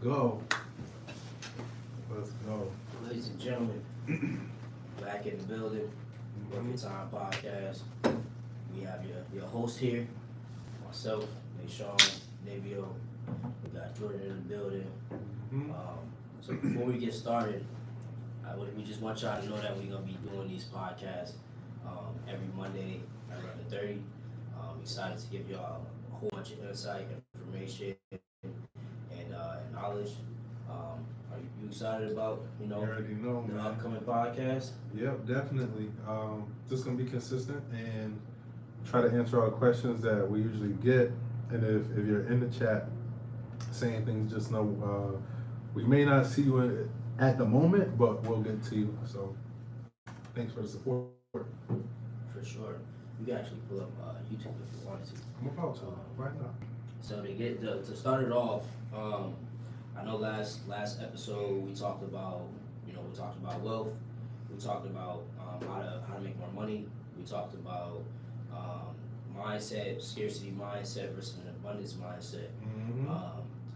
go. Let's go. Ladies and gentlemen, back in the building, Worth Your Time podcast. We have your host here, myself, NA.V.O. We got Jordan in the building. So before we get started, we just want y'all to know that we're gonna be doing these podcasts every Monday at 11:30. Excited to give y'all a whole bunch of insight, information, and knowledge. Are you excited about You already know, the man. upcoming podcast? Yep, definitely. Just gonna be consistent and try to answer all the questions that we usually get. And if you're in the chat saying things, just know we may not see you at the moment, but we'll get to you. So thanks for the support. For sure. You can actually pull up YouTube if you wanted to. I'm about to right now. So to start it off, I know last episode we talked about wealth. We talked about how to make more money. We talked about mindset, scarcity mindset versus an abundance mindset.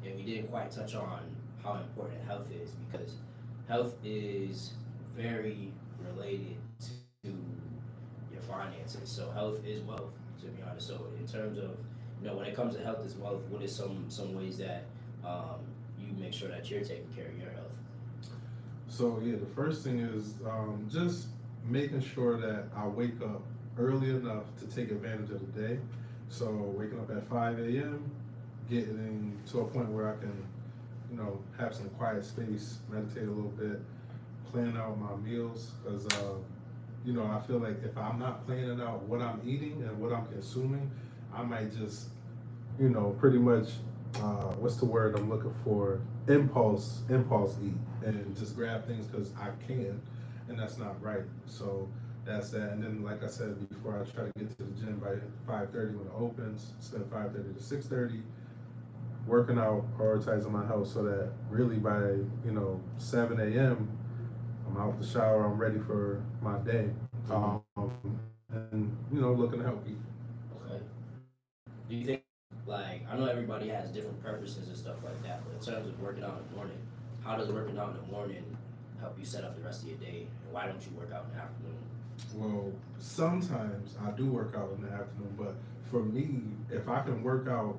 And we didn't quite touch on how important health is, because health is very related to your finances. So health is wealth, to be honest. So in terms of, when it comes to health is wealth, what is some ways that you make sure that you're taking care of your health? So yeah, the first thing is just making sure that I wake up early enough to take advantage of the day. So waking up at 5 a.m., getting to a point where I can, have some quiet space, meditate a little bit, plan out my meals, because I feel like if I'm not planning out what I'm eating and what I'm consuming, I might just, pretty much, what's the word I'm looking for? Impulse eat and just grab things because I can, and that's not right. So that's that. And then, like I said before, I try to get to the gym by 5:30 when it opens. Spend 5:30 to 6:30 working out, prioritizing my health, so that really by 7 a.m. I'm out the shower, I'm ready for my day, and looking to help people. Okay. Do you think, I know everybody has different preferences and stuff like that, but in terms of working out in the morning, how does working out in the morning help you set up the rest of your day? And why don't you work out in the afternoon? Well, sometimes I do work out in the afternoon, but for me, if I can work out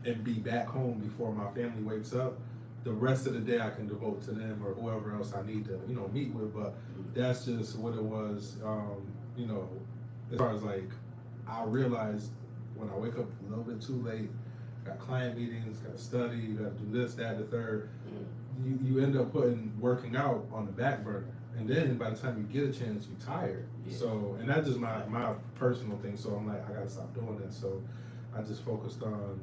and be back home before my family wakes up, the rest of the day I can devote to them or whoever else I need to, meet with. But that's just what it was. As far as I realized when I wake up a little bit too late, got client meetings, got to study, you got to do this, that, the third. You end up putting working out on the back burner, and then by the time you get a chance, you're tired. Yeah. So, and that's just my personal thing. So I'm like, I gotta stop doing that. So I just focused on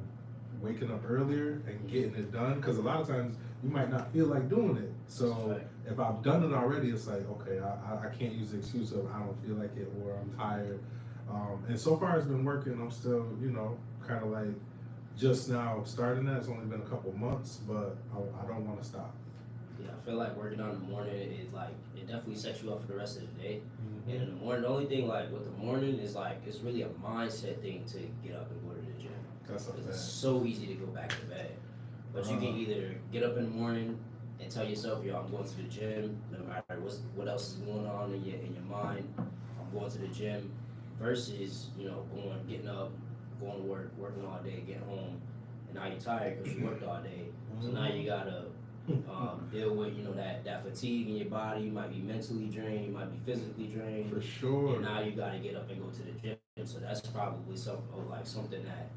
waking up earlier and getting it done, because a lot of times you might not feel like doing it. So if I've done it already, it's like, okay, I can't use the excuse of I don't feel like it or I'm tired. And so far it's been working. I'm still, kind of like just now starting that. It's only been a couple months, but I don't want to stop. Yeah, I feel like working out in the morning is it definitely sets you up for the rest of the day. And in the morning, the only thing with the morning is it's really a mindset thing to get up and go to the gym. That's a fact. It's so easy to go back to bed. But you can either get up in the morning and tell yourself, yo, I'm going to the gym, no matter what else is going on in your mind, I'm going to the gym, versus, getting up, going to work, working all day, getting home, and now you're tired because you worked all day. So now you gotta deal with, that fatigue in your body. You might be mentally drained, you might be physically drained. For sure. And now you gotta get up and go to the gym. So that's probably something that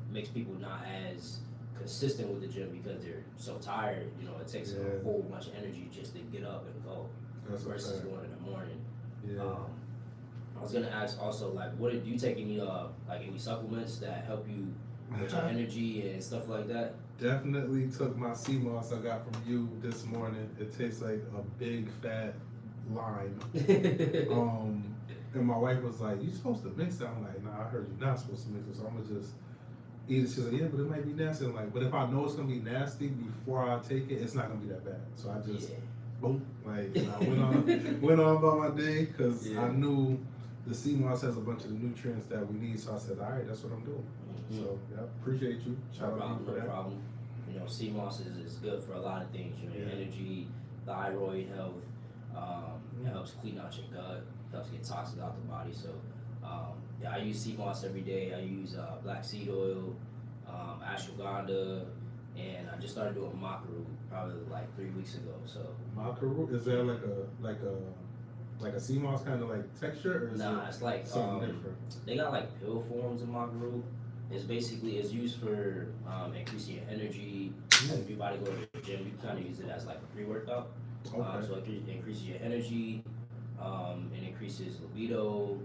makes people not as consistent with the gym, because they're so tired. It takes a whole bunch of energy just to get up and go. That's versus going in the morning. Yeah. I was gonna ask also, what do you take any supplements that help you with your energy and stuff like that? Definitely took my sea moss I got from you this morning. It tastes like a big fat lime. And my wife was like, "You supposed to mix that?" I'm like, "Nah, I heard you're not supposed to mix it, so I'm gonna just eat it." She's like, "Yeah, but it might be nasty." I'm like, "But if I know it's gonna be nasty before I take it, it's not gonna be that bad." So I just boom, I went on about my day, because I knew the sea moss has a bunch of the nutrients that we need. So I said, all right, that's what I'm doing. So yeah, appreciate you. Shout out to you for that. No problem. You know, CMOS is good for a lot of things. You know, your Yeah. energy, thyroid health. It helps clean out your gut. Helps get toxins out the body. So, yeah, I use CMOS every day. I use black seed oil, ashwagandha, and I just started doing maca root probably like 3 weeks ago. So, Maca root, is that like a sea moss kind of like texture, or is nah, it it's like something different? they got like pill forms of maca root. It's used for increasing your energy. Like if your body go to the gym, you kind of use it as like a pre-workout. Okay. So it increases your energy, it increases libido,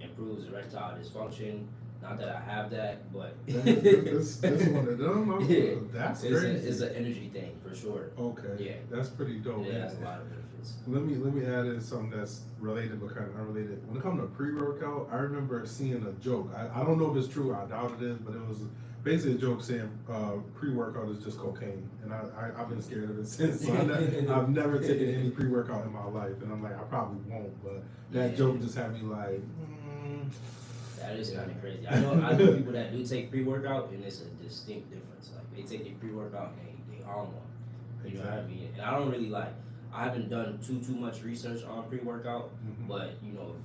improves erectile dysfunction. Not that I have that, but This one of them. yeah, That's it's crazy. an energy thing for sure. Okay. Yeah, That's pretty dope. it has a lot of benefits. Let me add in something that's related but kind of unrelated. When it comes to pre-workout, I remember seeing a joke. I don't know if it's true. I doubt it is, but it was basically a joke saying pre-workout is just cocaine, and I've been scared of it since. So I've never taken any pre-workout in my life, and I'm like, I probably won't. But that joke just had me like. That is kind of crazy. I know people that do take pre-workout, and it's a distinct difference. Like they take their pre-workout and they on one. You know what I mean? And I don't really like. I haven't done too much research on pre-workout, but you know,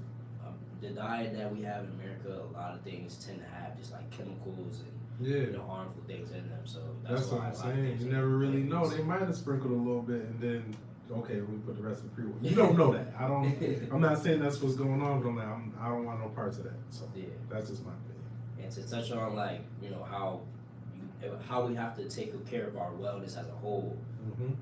the diet that we have in America, a lot of things tend to have just like chemicals and you know harmful things in them. So that's what I'm saying. You never really know. They might have sprinkled a little bit, and then okay, we put the rest of the pre-workout. You don't know that. I'm not saying that's what's going on, but I'm like, I don't want no parts of that. So yeah, that's just my opinion. And to touch on like you know how we have to take care of our wellness as a whole.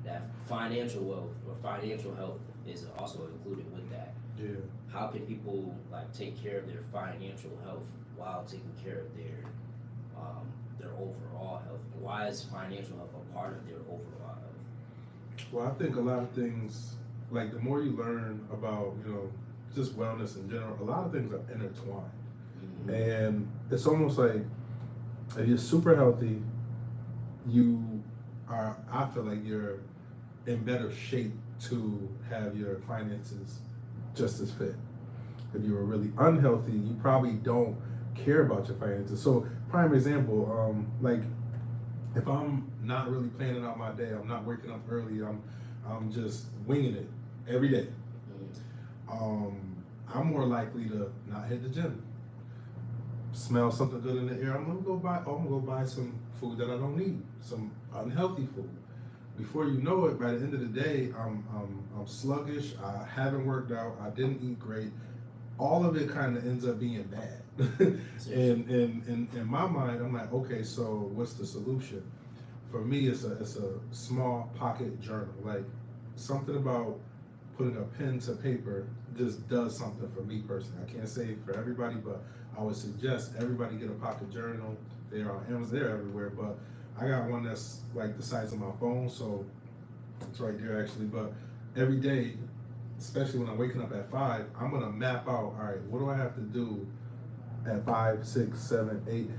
That financial wealth or financial health is also included with that. Yeah. How can people like take care of their financial health while taking care of their overall health? Why is financial health a part of their overall health? Well, I think a lot of things, like the more you learn about, just wellness in general, a lot of things are intertwined. And it's almost like if you're super healthy, I feel like you're in better shape to have your finances just as fit. If you were really unhealthy, you probably don't care about your finances. So, prime example, like if I'm not really planning out my day, I'm not waking up early, I'm just winging it every day. I'm more likely to not hit the gym. Smell something good in the air, I'm gonna go buy some food that I don't need, some unhealthy food. Before you know it, by the end of the day, I'm sluggish. I haven't worked out. I didn't eat great. All of it kind of ends up being bad. and in my mind, I'm like, okay, so what's the solution? For me, it's a small pocket journal. Like something about putting a pen to paper just does something for me personally. I can't say for everybody, but I would suggest everybody get a pocket journal. They're on Amazon. They're everywhere, but I got one that's like the size of my phone, so it's right there actually. But every day, especially when I'm waking up at 5, I'm gonna map out, all right, what do I have to do at 5, 6, 7, 8,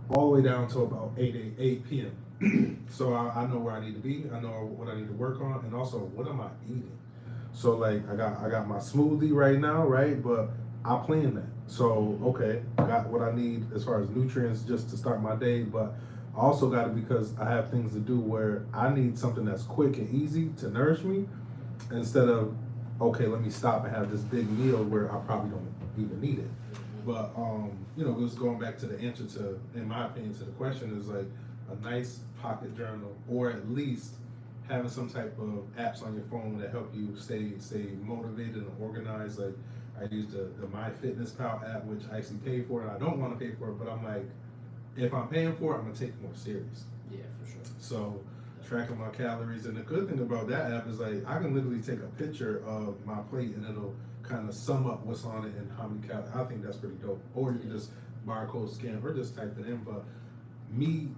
all the way down to about 8 p.m. So I know where I need to be, I know what I need to work on, and also what am I eating. So like I got my smoothie right now, right? But I plan that. So okay, got what I need as far as nutrients just to start my day, but I also got it because I have things to do where I need something that's quick and easy to nourish me instead of, okay, let me stop and have this big meal where I probably don't even need it. But, just going back to the answer to, in my opinion, to the question is like a nice pocket journal, or at least having some type of apps on your phone that help you stay motivated and organized. Like I use the MyFitnessPal app, which I actually pay for, and I don't want to pay for it, but I'm like, if I'm paying for it, I'm gonna take it more serious. Yeah, for sure. So tracking my calories, and the good thing about that app is like I can literally take a picture of my plate and it'll kind of sum up what's on it and how many calories. I think that's pretty dope. Or you can just barcode scan or just type it in. But me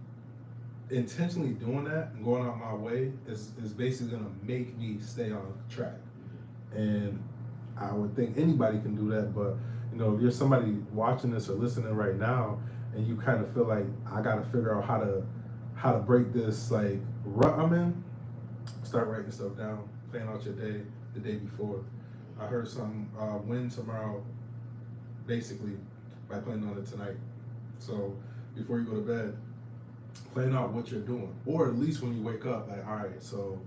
intentionally doing that and going out my way is basically gonna make me stay on track. And I would think anybody can do that, but if you're somebody watching this or listening right now and you kind of feel like I gotta figure out how to break this like rut I'm in, start writing stuff down, plan out your day the day before. I heard something, win tomorrow, basically by planning on it tonight. So before you go to bed, plan out what you're doing, or at least when you wake up, like, all right, so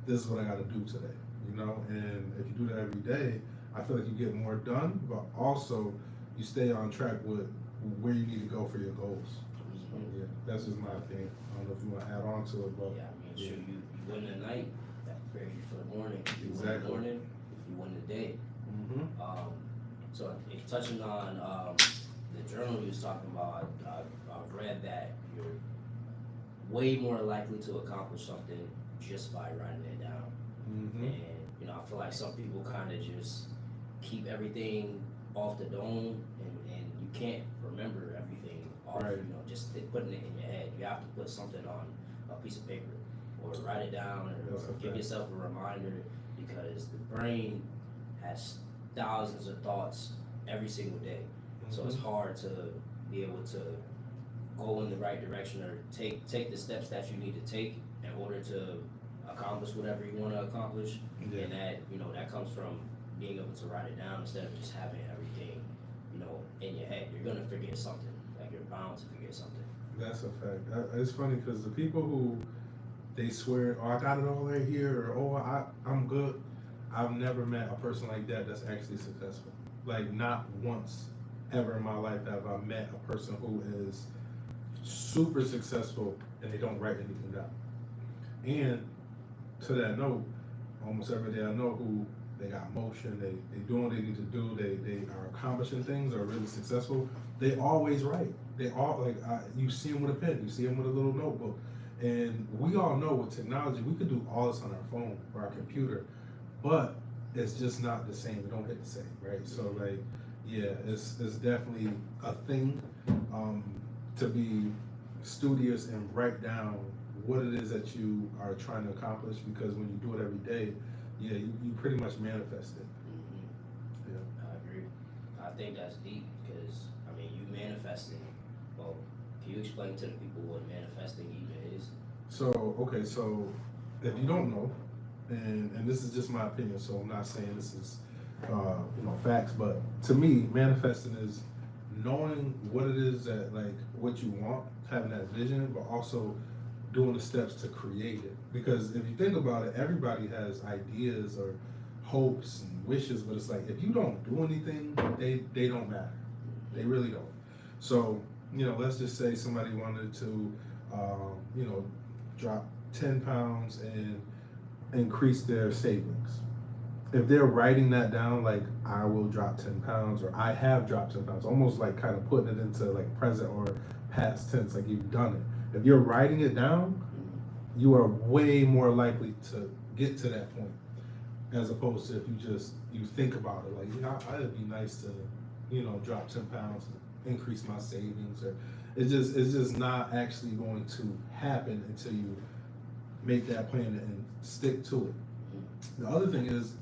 this is what I got to do today, you know. And if you do that every day, I feel like you get more done, but also you stay on track with where you need to go for your goals. So, yeah, that's just my opinion. I don't know if you want to add on to it, but Yeah, I mean, sure, you win the night, that prepares you for the morning. You win exactly. the morning, you win the day. So touching on the journal you was talking about, I've read that you're way more likely to accomplish something just by writing it down. And you know, I feel like some people kind of just keep everything off the dome, and you can't remember everything off. Right. You know, just putting it in your head. You have to put something on a piece of paper, or write it down, or give yourself a reminder, because the brain has thousands of thoughts every single day. So it's hard to be able to go in the right direction, or take the steps that you need to take in order to accomplish whatever you want to accomplish. Yeah. And that, you know, that comes from being able to write it down instead of just having everything, you know, in your head. You're gonna forget something. Like, you're bound to forget something. That's a fact. It's funny because the people who they swear, "Oh, I got it all right here," or "Oh, I'm good." I've never met a person like that that's actually successful. Like, not once ever in my life have I met a person who is super successful and they don't write anything down. And to that note, almost every day I know who they got motion, they doing what they need to do, they are accomplishing things, are really successful. They always write. They all, like, you see them with a pen, you see them with a little notebook. And we all know with technology, we could do all this on our phone or our computer, but it's just not the same. It don't hit the same, right? So, like, yeah, it's definitely a thing to be studious and write down what it is that you are trying to accomplish, because when you do it every day, yeah, you pretty much manifest it. Yeah. I agree. I think that's deep, because, I mean, you manifesting. Well, can you explain to the people what manifesting even is? So, okay, so if you don't know, and this is just my opinion, so I'm not saying this is facts, but to me, manifesting is knowing what it is that, like, what you want, having that vision, but also doing the steps to create it. Because if you think about it, everybody has ideas or hopes and wishes, but it's like, if you don't do anything, they don't matter. They really don't. So, let's just say somebody wanted to, drop 10 pounds and increase their savings. If they're writing that down, like, I will drop 10 pounds, or I have dropped 10 pounds, almost like kind of putting it into like present or past tense, like you've done it. If you're writing it down, you are way more likely to get to that point, as opposed to if you think about it, like, it'd be nice to, drop 10 pounds, increase my savings, or it's just not actually going to happen until you make that plan and stick to it. The other thing is,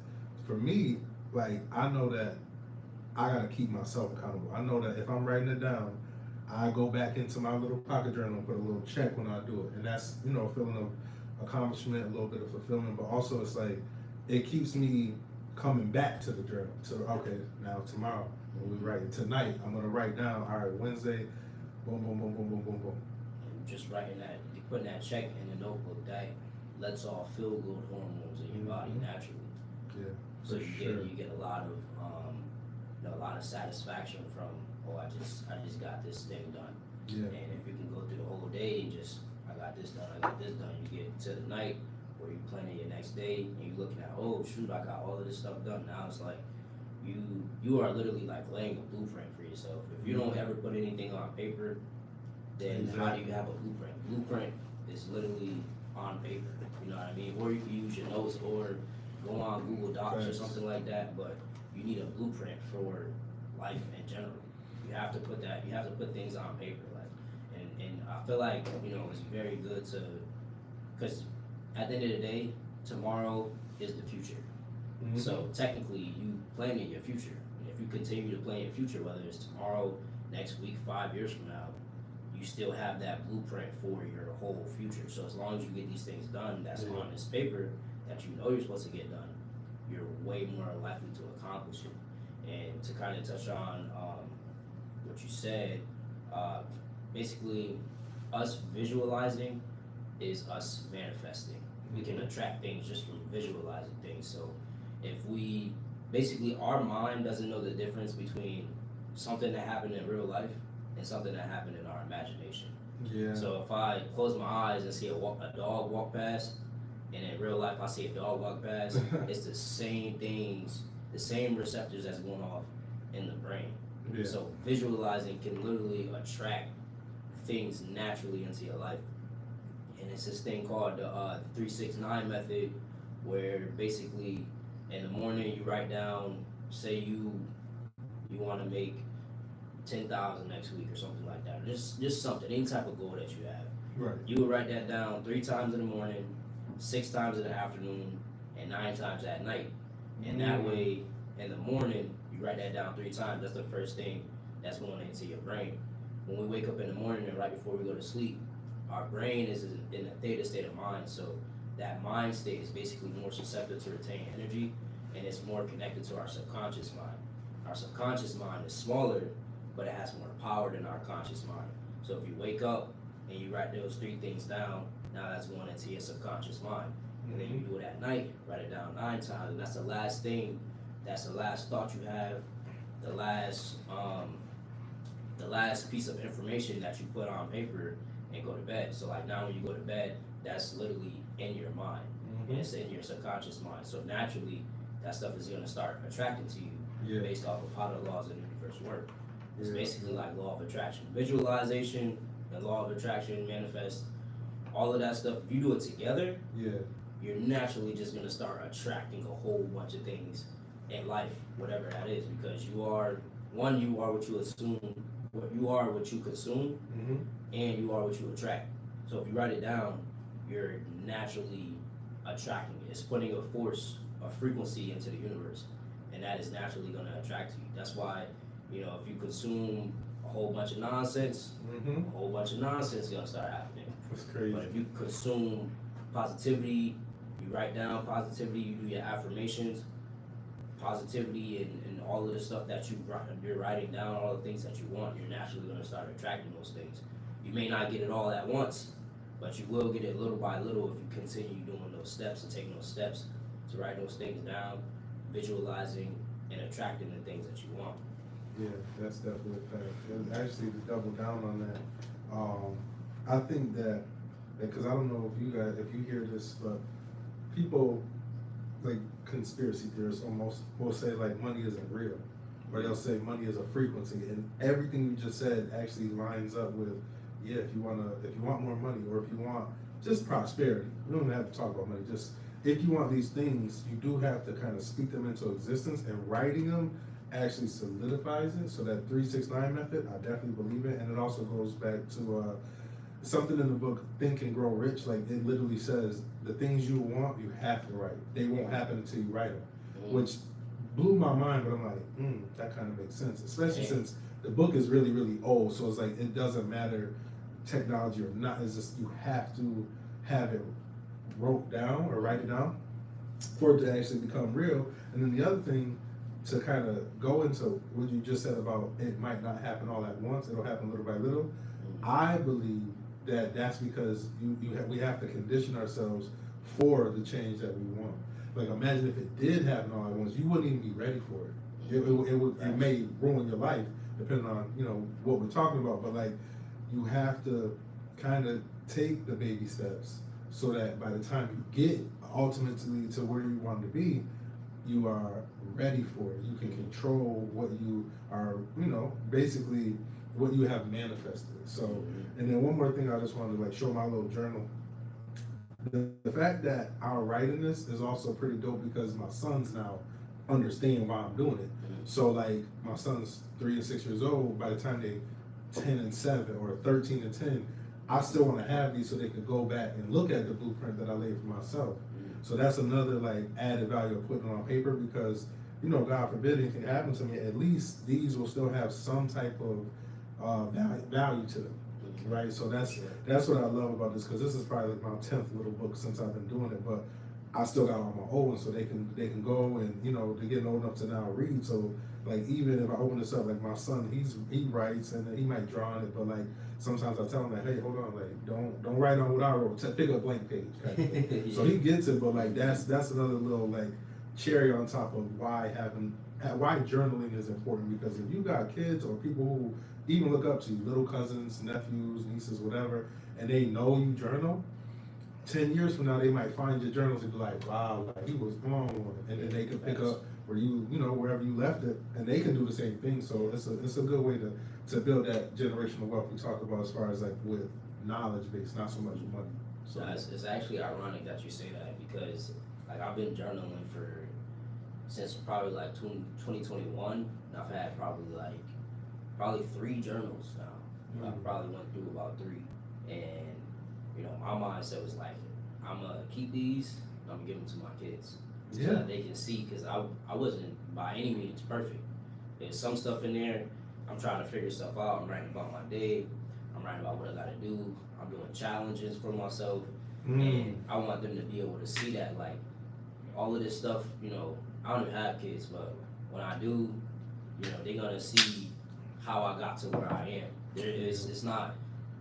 for me, like, I know that I gotta keep myself accountable. I know that if I'm writing it down, I go back into my little pocket journal and put a little check when I do it. And that's, a feeling of accomplishment, a little bit of fulfillment, but also it's like, it keeps me coming back to the journal. So, okay, now tomorrow, when we write, tonight, I'm gonna write down, all right, Wednesday, boom, boom, boom, boom, boom, boom, boom. And just writing that, putting that check in the notebook, that lets off feel-good hormones in your body naturally. Yeah. So you get a lot of satisfaction from, I just got this thing done. Yeah. And if you can go through the whole day and just, I got this done, you get to the night where you planning your next day and you're looking at, oh shoot, I got all of this stuff done. Now it's like you are literally like laying a blueprint for yourself. If you don't ever put anything on paper, then how do you have a blueprint? Blueprint is literally on paper, you know what I mean? Or you can use your notes, or go on Google Docs or something like that, but you need a blueprint for life in general. You have to put things on paper, like, and I feel like, it's very good to, because at the end of the day, tomorrow is the future. Mm-hmm. So technically, you planning your future. And if you continue to plan your future, whether it's tomorrow, next week, 5 years from now, you still have that blueprint for your whole future. So as long as you get these things done, that's on this paper that you're supposed to get done, you're way more likely to accomplish it. And to kind of touch on what you said, basically, us visualizing is us manifesting. We can attract things just from visualizing things. So if we basically, our mind doesn't know the difference between something that happened in real life and something that happened in our imagination. Yeah. So if I close my eyes and see a dog walk past, and in real life I see a dog walk past, it's the same things, the same receptors that's going off in the brain. Yeah. So visualizing can literally attract things naturally into your life. And it's this thing called the 369 method, where basically in the morning you write down, say you want to make 10,000 next week or something like that. Just something, any type of goal that you have. Right. You would write that down 3 times in the morning, 6 times in the afternoon, and 9 times at night. And that way, in the morning, you write that down 3 times. That's the first thing that's going into your brain. When we wake up in the morning and right before we go to sleep, our brain is in a theta state of mind. So that mind state is basically more susceptible to retain energy, and it's more connected to our subconscious mind. Our subconscious mind is smaller, but it has more power than our conscious mind. So if you wake up and you write those 3 things down, now that's going into your subconscious mind. And then you do it at night, write it down 9 times, and that's the last thing, that's the last thought you have, the last piece of information that you put on paper and go to bed. So like now when you go to bed, that's literally in your mind, and it's in your subconscious mind. So naturally, that stuff is gonna start attracting to you based off of how the laws of the universe work. It's basically like law of attraction, visualization, and law of attraction, manifest, all of that stuff. If you do it together, you're naturally just gonna start attracting a whole bunch of things in life, whatever that is, because you are what you assume, you are what you consume, and you are what you attract. So if you write it down, you're naturally attracting it. It's putting a force, a frequency into the universe, and that is naturally gonna attract you. That's why, if you consume a whole bunch of nonsense, a whole bunch of nonsense is gonna start happening. That's crazy. But if you consume positivity, you write down positivity, you do your affirmations, positivity, and all of the stuff that you're writing down, all the things that you want, you're naturally going to start attracting those things. You may not get it all at once, but you will get it little by little if you continue doing those steps and taking those steps to write those things down, visualizing, and attracting the things that you want. Yeah, that's definitely a fact. And actually, to double down on that, I think that because I don't know if you hear this, but people, like conspiracy theorists almost will say like money isn't real, or they'll say money is a frequency, and everything you just said actually lines up with, if you want more money, or if you want just prosperity, we don't have to talk about money, just if you want these things, you do have to kind of speak them into existence, and writing them actually solidifies it. So that 369 method, I definitely believe it. And it also goes back to something in the book, Think and Grow Rich. Like it literally says the things you want, you have to write. They won't happen until you write them, which blew my mind. But I'm like, that kind of makes sense, especially since the book is really, really old. So it's like, it doesn't matter technology or not. It's just, you have to have it wrote down or write it down for it to actually become real. And then the other thing, to kind of go into what you just said about it might not happen all at once, it'll happen little by little. I believe that that's because we have to condition ourselves for the change that we want. Like imagine if it did happen all at once, you wouldn't even be ready for it. It may ruin your life depending on what we're talking about. But like you have to kind of take the baby steps so that by the time you get ultimately to where you want to be, you are ready for it. You can control what you are, basically what you have manifested. So, and then one more thing, I just wanted to show my little journal. The fact that I'm writing this is also pretty dope because my sons now understand why I'm doing it. So like my son's 3 and 6 years old, by the time they 10 and 7 or 13 and 10, I still want to have these so they can go back and look at the blueprint that I laid for myself. So that's another added value of putting it on paper because, God forbid anything happens to me, at least these will still have some type of value to them, right? So that's what I love about this, because this is probably my 10th little book since I've been doing it. But I still got all my old ones, so they can go and they're getting old enough to now read. So like even if I open this up, like my son, he writes and he might draw on it, but like sometimes I tell him like, hey, hold on, like don't write on what I wrote. Pick up a blank page. Kind of thing. Yeah. So he gets it, but like that's another little like cherry on top of why journaling is important, because if you got kids or people who even look up to you, little cousins, nephews, nieces, whatever, and they know you journal, 10 years from now they might find your journals and be like, wow, like he was on one, and then they can pick up where wherever you left it, and they can do the same thing. So it's a good way to build that generational wealth we talk about as far as like with knowledge base, not so much money. So it's actually ironic that you say that, because like I've been journaling since probably like 2021, and I've had probably 3 journals now. I probably went through about 3, and my mindset was like, I'm gonna keep these, and I'm gonna give them to my kids, so that they can see, because I wasn't by any means perfect. There's some stuff in there. I'm trying to figure stuff out. I'm writing about my day. I'm writing about what I gotta do. I'm doing challenges for myself, and I want them to be able to see that, like, all of this stuff. I don't even have kids, but when I do, they're gonna see how I got to where I am. It's not.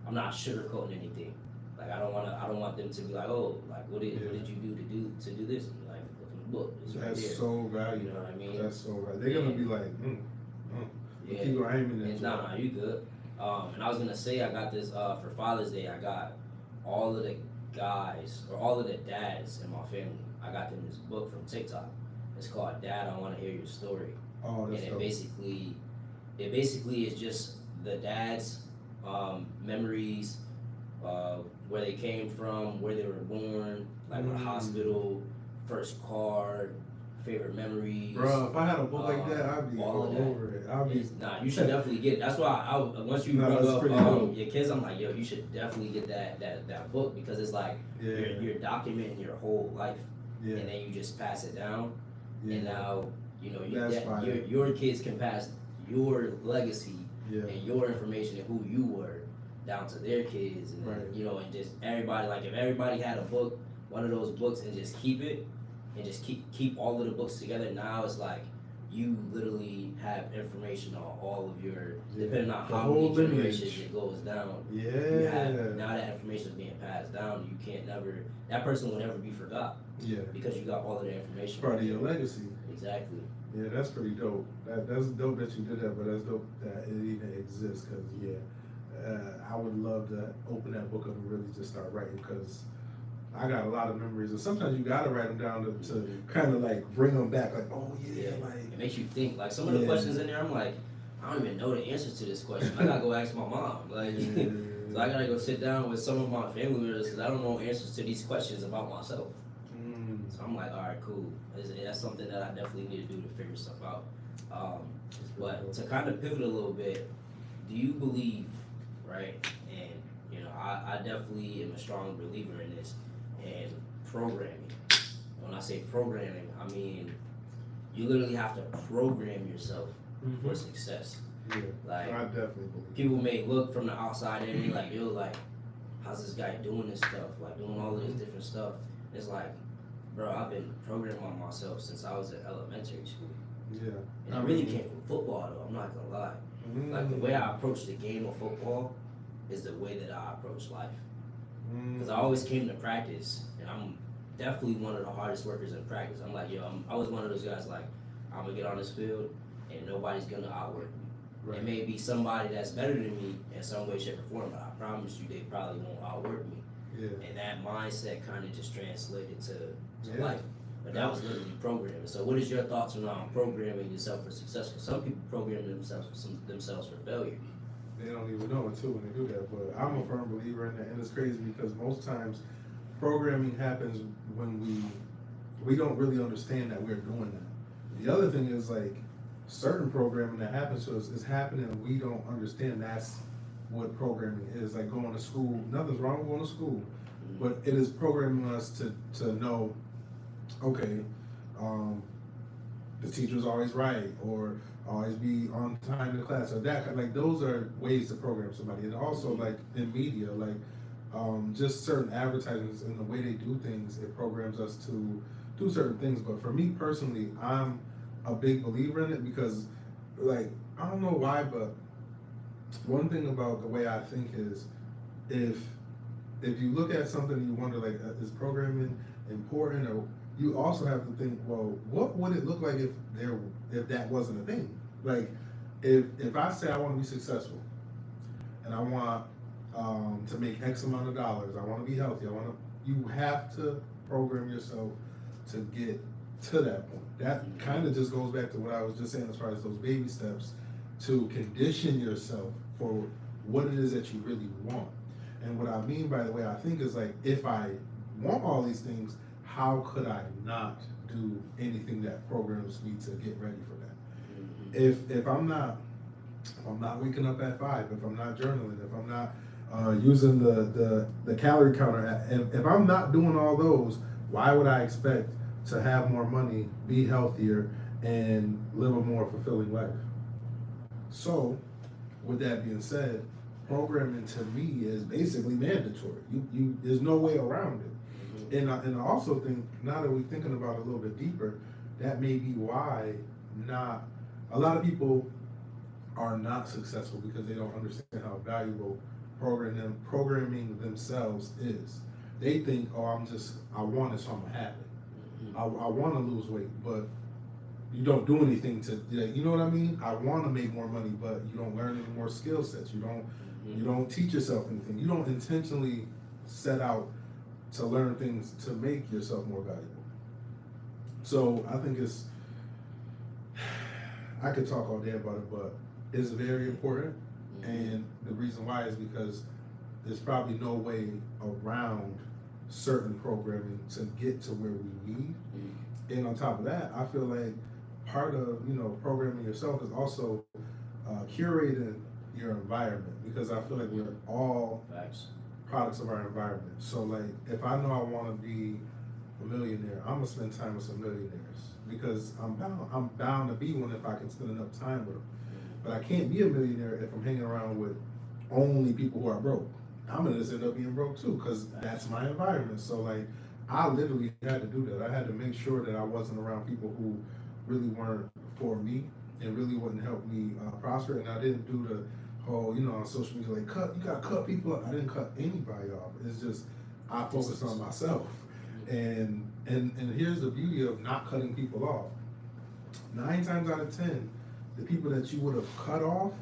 I'm not sugarcoating anything. Like I don't want them to be like, oh, like what did you do to do this? And be like, look in the book. It's right that's there. so valuable. You know what I mean? That's so right. They're gonna be like, yeah. Keep aiming at Nah, you good. And I was gonna say, I got this for Father's Day. I got all of the guys or all of the dads in my family. I got them this book from TikTok. It's called Dad, I Want to Hear Your Story. Oh, that's and dope. it basically is just the dad's memories, where they came from, where they were born, like what hospital, first car, favorite memories. Bro, if I had a book like that, I'd be all over it. Nah, you should definitely get it. That's why once you bring up your kids, I'm like, yo, you should definitely get that book, because it's like you're documenting your whole life, and then you just pass it down, and now your kids can pass your legacy and your information and who you were down to their kids, and and just everybody, like if everybody had a book, one of those books, and just keep it, and just keep all of the books together. Now it's like you literally have information on all of your, depending on how many generations it goes down. Now that information is being passed down, you can't that person will never be forgot. Because you got all of the information. Part of your legacy. Exactly. Yeah, that's pretty dope. That's dope that you did that, but that's dope that it even exists, because I would love to open that book up and really just start writing, because I got a lot of memories, and sometimes you gotta write them down to kind of like bring them back, like, oh yeah, like it makes you think. Like some of the questions in there, I'm like, I don't even know the answer to this question. I gotta go ask my mom. Like, so I gotta go sit down with some of my family members, because I don't know answers to these questions about myself. So I'm like, all right, cool. That's something that I definitely need to do to figure stuff out. But to kind of pivot a little bit, do you believe, right? And I definitely am a strong believer in this, and programming. When I say programming, I mean you literally have to program yourself for success. Like I definitely believe. People may look from the outside and they're like, yo, like, how's this guy doing this stuff? Like doing all of this different stuff. It's like, bro, I've been programming myself since I was in elementary school. And it really came from football, though. I'm not gonna lie. Like the way I approach the game of football is the way that I approach life. Because I always came to practice, and I'm definitely one of the hardest workers in practice. I'm like, I was one of those guys, like, I'm gonna get on this field, and nobody's gonna outwork me. It may be somebody that's better than me in some way, shape, or form, but I promise you, they probably won't outwork me. And that mindset kind of just translated to life. But that was literally programming. So what is your thoughts around programming yourself for success? Because some people program themselves for failure. They don't even know it too when they do that. But I'm a firm believer in that, and it's crazy because most times programming happens when we don't really understand that we're doing that. The other thing is, like, certain programming that happens to us is happening and we don't understand that's what programming is. Like going to school, nothing's wrong with going to school, but it is programming us to know, okay, the teacher's always right, or always be on time in class, or that. Like those are ways to program somebody. And also, like in media, like just certain advertisements and the way they do things, it programs us to do certain things. But for me personally, I'm a big believer in it because, like, I don't know why, but one thing about the way I think is if you look at something and you wonder, like, is programming important, or you also have to think, well, what would it look like if that wasn't a thing? Like, if I say I want to be successful and I want to make X amount of dollars, I want to be healthy, you have to program yourself to get to that point. That kind of just goes back to what I was just saying as far as those baby steps to condition yourself for what it is that you really want. And what I mean by the way I think is, like, if I want all these things, how could I not do anything that programs me to get ready for that? If I'm not waking up at 5, if I'm not journaling, if I'm not using the calorie counter, if I'm not doing all those, why would I expect to have more money, be healthier, and live a more fulfilling life? So, with that being said, programming to me is basically mandatory. There's no way around it. And I also think, now that we're thinking about it a little bit deeper, that may be why not a lot of people are not successful, because they don't understand how valuable programming themselves is. They think, oh, I want it, so I'm gonna have it. I want to lose weight, but you don't do anything to, you know what I mean? I want to make more money, but you don't learn any more skill sets. You don't teach yourself anything. You don't intentionally set out to learn things to make yourself more valuable. So I think I could talk all day about it, but it's very important. And the reason why is because there's probably no way around certain programming to get to where we need. And on top of that, I feel like part of, programming yourself is also curating your environment, because I feel like we're all products of our environment. So, like, if I know I want to be a millionaire, I'm gonna spend time with some millionaires, because I'm bound to be one if I can spend enough time with them. But I can't be a millionaire if I'm hanging around with only people who are broke. I'm gonna just end up being broke too, because that's my environment. So, like, I literally had to do that. I had to make sure that I wasn't around people who really weren't for me and really wouldn't help me prosper. And I didn't do the whole, on social media, like, you gotta cut people up. I didn't cut anybody off. It's just I focused on myself. And here's the beauty of not cutting people off. 9 times out of 10, the people that you would have cut off,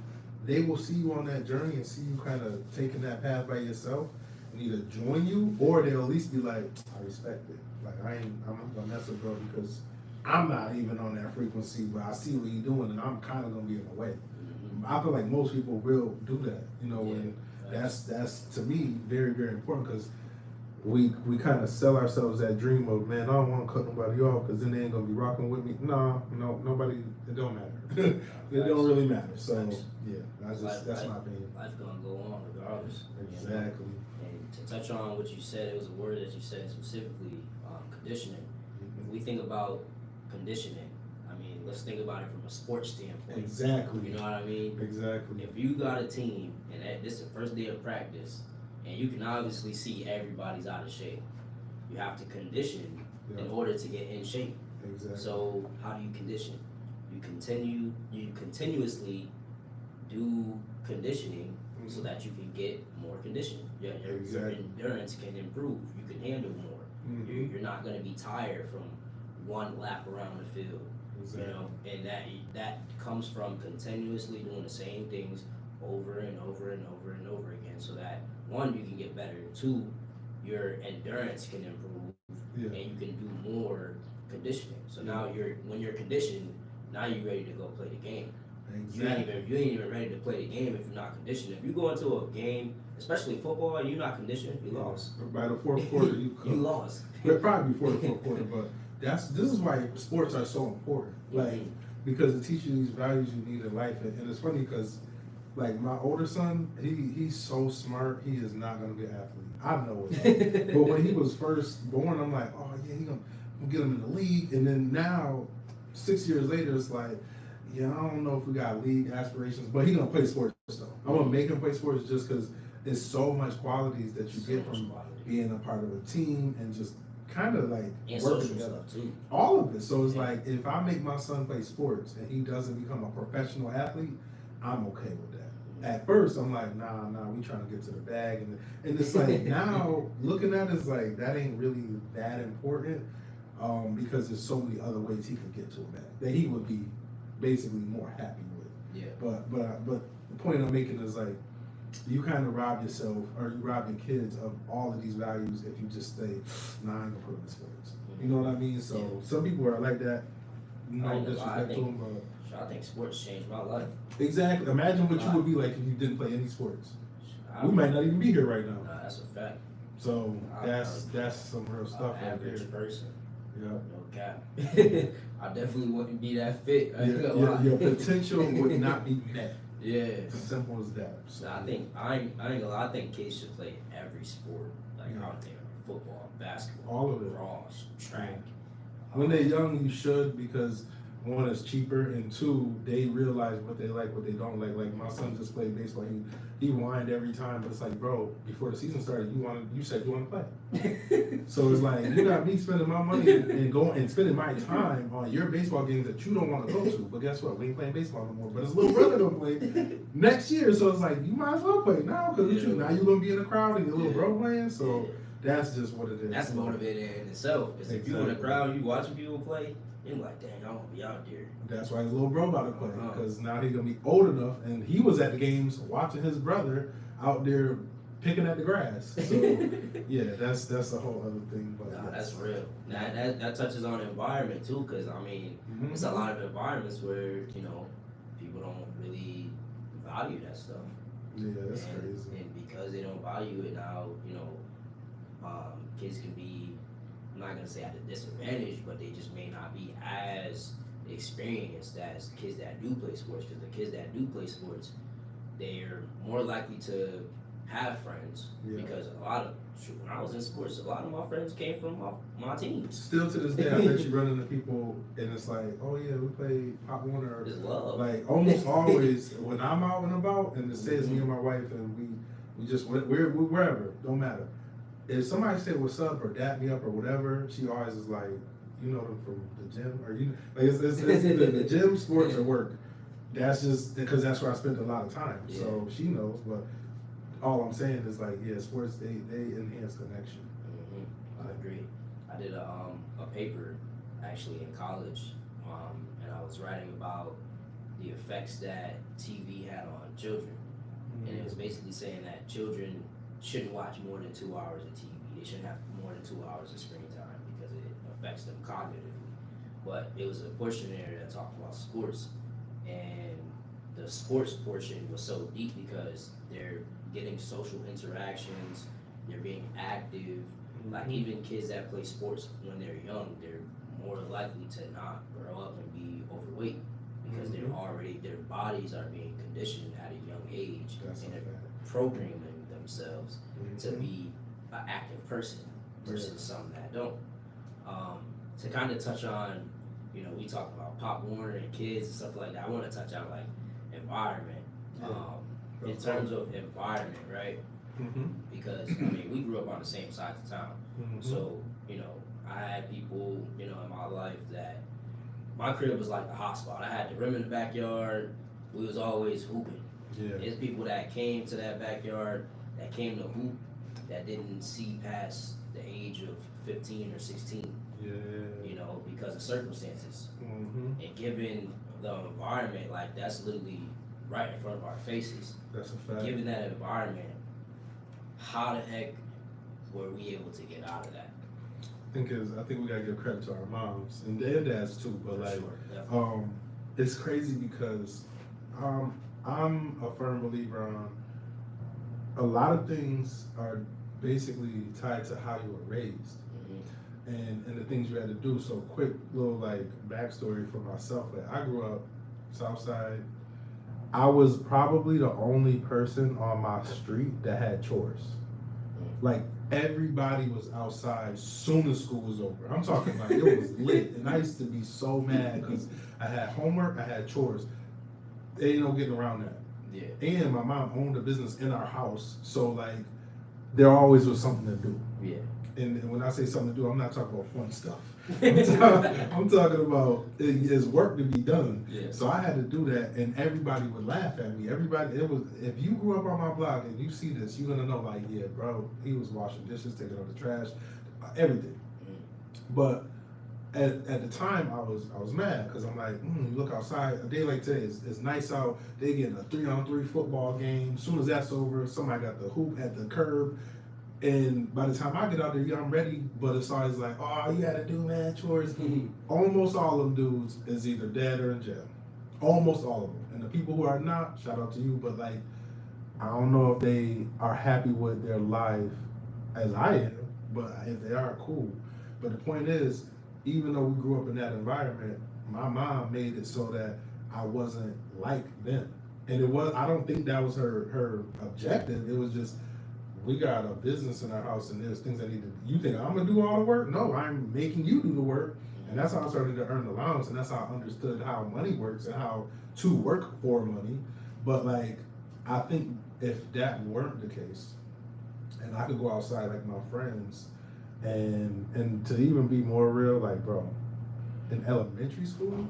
they will see you on that journey and see you kind of taking that path by yourself and either join you, or they'll at least be like, I respect it. Like, I'm not gonna mess with bro because I'm not even on that frequency, but I see what you're doing and I'm kind of gonna be in the way. I feel like most people will do that, and that's to me very, very important, because we kind of sell ourselves that dream of, man, I don't want to cut nobody off because then they ain't gonna be rocking with me. No, nobody. It don't matter. It don't really matter. So yeah, that's my opinion. Life's gonna go on regardless. Exactly. And to touch on what you said, it was a word that you said specifically, conditioning. When we think about conditioning, I mean, let's think about it from a sports standpoint. Exactly. You know what I mean? Exactly. If you got a team and this is the first day of practice, and you can obviously see everybody's out of shape, you have to condition in order to get in shape. Exactly. So how do you condition? You continuously do conditioning so that you can get more conditioning. Your endurance can improve. You can handle more. You're not going to be tired from one lap around the field. Exactly. And that comes from continuously doing the same things over and over and over and over again, so that 1, you can get better, 2, your endurance can improve, and you can do more conditioning. So now when you're conditioned, now you're ready to go play the game. Exactly. You ain't even ready to play the game if you're not conditioned. If you go into a game, especially football, and you're not conditioned, you lost. By the fourth quarter, you lost. Probably before the fourth quarter, but this is why sports are so important. Like, because it teaches you these values you need in life, and it's funny because, like, my older son, he's so smart, he is not gonna be an athlete. I know it. But when he was first born, I'm like, oh yeah, he's gonna get him in the league. And then now, 6 years later, it's like, yeah, I don't know if we got league aspirations, but he's gonna play sports though. I'm gonna make him play sports just because it's so much qualities that you get from being a part of a team and just kind of like and working social together. stuff too. All of it. So it's like if I make my son play sports and he doesn't become a professional athlete, I'm okay with that. At first, I'm like, nah, we trying to get to the bag, and it's like now looking at it, it's like that ain't really that important, because there's so many other ways he could get to a bag that he would be basically more happy with. Yeah. But the point I'm making is like you kind of rob yourself or you rob your kids of all of these values if you just say, nah, I ain't gonna put him in sports. You know what I mean? So some people are like that. No disrespect to them, but I think sports changed my life. exactly. Imagine what you would be like if you didn't play any sports. We might not even be here right now. Nah, that's a fact. So that's some real stuff right there. Average person. Yeah. No cap. I definitely wouldn't be that fit. Your potential would not be met. Yeah. It's as simple as that. So I think I ain't gonna lie, I think kids should play every sport. Like out there, football, basketball, all of it. Cross, track. When they're young, you should, because one, it's cheaper, and two, they realize what they like, what they don't like. Like my son just played baseball. He whined every time, but it's like, bro, before the season started, you said you want to play. So it's like you got me spending my money and going and spending my time on your baseball games that you don't want to go to. But guess what? We ain't playing baseball no more. But his little brother don't play next year, so it's like you might as well play now because now you're gonna be in the crowd and your little bro playing. So that's just what it is. That's motivating in itself. Because if you in the crowd, you watching people play, you're like, dang, I want to be out there. That's why his little bro about to play, because now he's gonna be old enough, and he was at the games watching his brother out there picking at the grass. So yeah, that's a whole other thing. But nah, that's real. That touches on the environment too, because I mean, it's a lot of environments where people don't really value that stuff. Yeah, that's crazy. And because they don't value it now, kids can be, I'm not gonna say at a disadvantage, but they just may not be as experienced as kids that do play sports. Because the kids that do play sports, they're more likely to have friends. Because when I was in sports, a lot of my friends came from my teams. Still to this day, I bet you run into people and it's like, oh yeah, we play Pop Warner. It's love. Like almost always when I'm out and about, and it says me and my wife, and we just we're wherever, don't matter. If somebody say what's up or dap me up or whatever, she always is like, you know them from the gym, or it's either the gym, sports, or work. That's just because that's where I spent a lot of time. Yeah. So she knows, but all I'm saying is like, yeah, sports they enhance connection. I agree. I did a paper actually in college, and I was writing about the effects that TV had on children, and it was basically saying that children shouldn't watch more than 2 hours of TV. They shouldn't have more than 2 hours of screen time because it affects them cognitively. But it was a portion there that talked about sports, and the sports portion was so deep because they're getting social interactions, they're being active. Like even kids that play sports when they're young, they're more likely to not grow up and be overweight because their bodies are being conditioned at a young age. And they're programming themselves to be an active person versus some that don't. To kind of touch on, we talk about Pop Warner and kids and stuff like that. I want to touch on like environment. In terms of environment, right? Because I mean, we grew up on the same side of town, so I had people in my life that my crib was like the hot spot. I had the rim in the backyard. We was always hooping. There's people that came to that backyard that came to hoop that didn't see past the age of 15 or 16. Because of circumstances. And given the environment, like that's literally right in front of our faces. That's a fact. Given that environment, how the heck were we able to get out of that? I think we gotta give credit to our moms and their dads too. But it's crazy because I'm a firm believer on a lot of things are basically tied to how you were raised. And the things you had to do. So quick little like backstory for myself. Like I grew up Southside. I was probably the only person on my street that had chores. Like everybody was outside soon as school was over. I'm talking like it was lit, and I used to be so mad because I had homework, I had chores. They ain't no getting around that. Yeah. And my mom owned a business in our house, so like there always was something to do. Yeah. And when I say something to do, I'm not talking about fun stuff. I'm talking about it's work to be done. Yeah. So I had to do that, and everybody would laugh at me. Everybody, it was, if you grew up on my block and you see this, you're gonna know like, yeah, bro, he was washing dishes, taking out the trash, everything. But at the time, I was mad because I'm like, you look outside, a day like today, it's nice out. They getting a 3-on-3 football game. As soon as that's over, somebody got the hoop at the curb. And by the time I get out there, yeah, I'm ready. But it's always like, oh, you got to do man chores. Almost all of them dudes is either dead or in jail. Almost all of them. And the people who are not, shout out to you. But like, I don't know if they are happy with their life as I am. But if they are, cool. But the point is, even though we grew up in that environment, my mom made it so that I wasn't like them. And it was, I don't think that was her objective. It was just, we got a business in our house and there's things I need to, you think I'm gonna do all the work? No, I'm making you do the work. And that's how I started to earn allowance, and that's how I understood how money works and how to work for money. But like, I think if that weren't the case, and I could go outside like my friends, and to even be more real, like bro, in elementary school,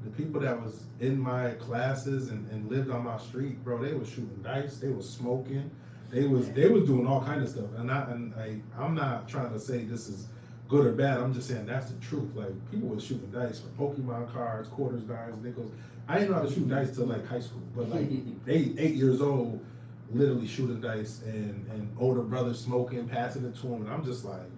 the people that was in my classes and lived on my street, bro, they was shooting dice, they was smoking. They was doing all kind of stuff, and I'm not trying to say this is good or bad. I'm just saying that's the truth. Like people was shooting dice for Pokemon cards, quarters, dimes, nickels. I didn't know how to shoot dice till like high school, but like 8 years old, literally shooting dice, and older brothers smoking, passing it to them, and I'm just like,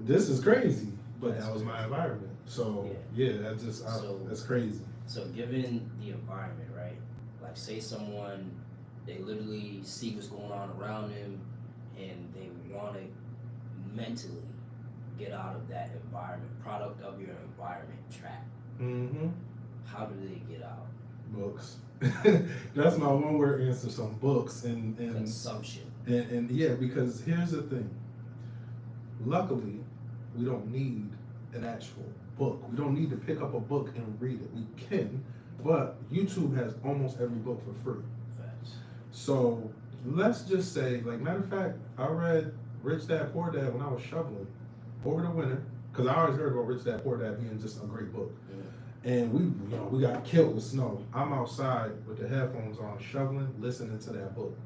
this is crazy. But that was my environment. So yeah, that's crazy. So given the environment, right? Like say someone, they literally see what's going on around them and they want to mentally get out of that environment, product of your environment trap. Mm-hmm. How do they get out? Books. That's my one word answer, some books and consumption. And yeah, because here's the thing. Luckily, we don't need an actual book. We don't need to pick up a book and read it. We can, but YouTube has almost every book for free. So let's just say, like, matter of fact, I read Rich Dad Poor Dad when I was shoveling over the winter, because I always heard about Rich Dad Poor Dad being just a great book. Yeah. And we got killed with snow. I'm outside with the headphones on, shoveling, listening to that book.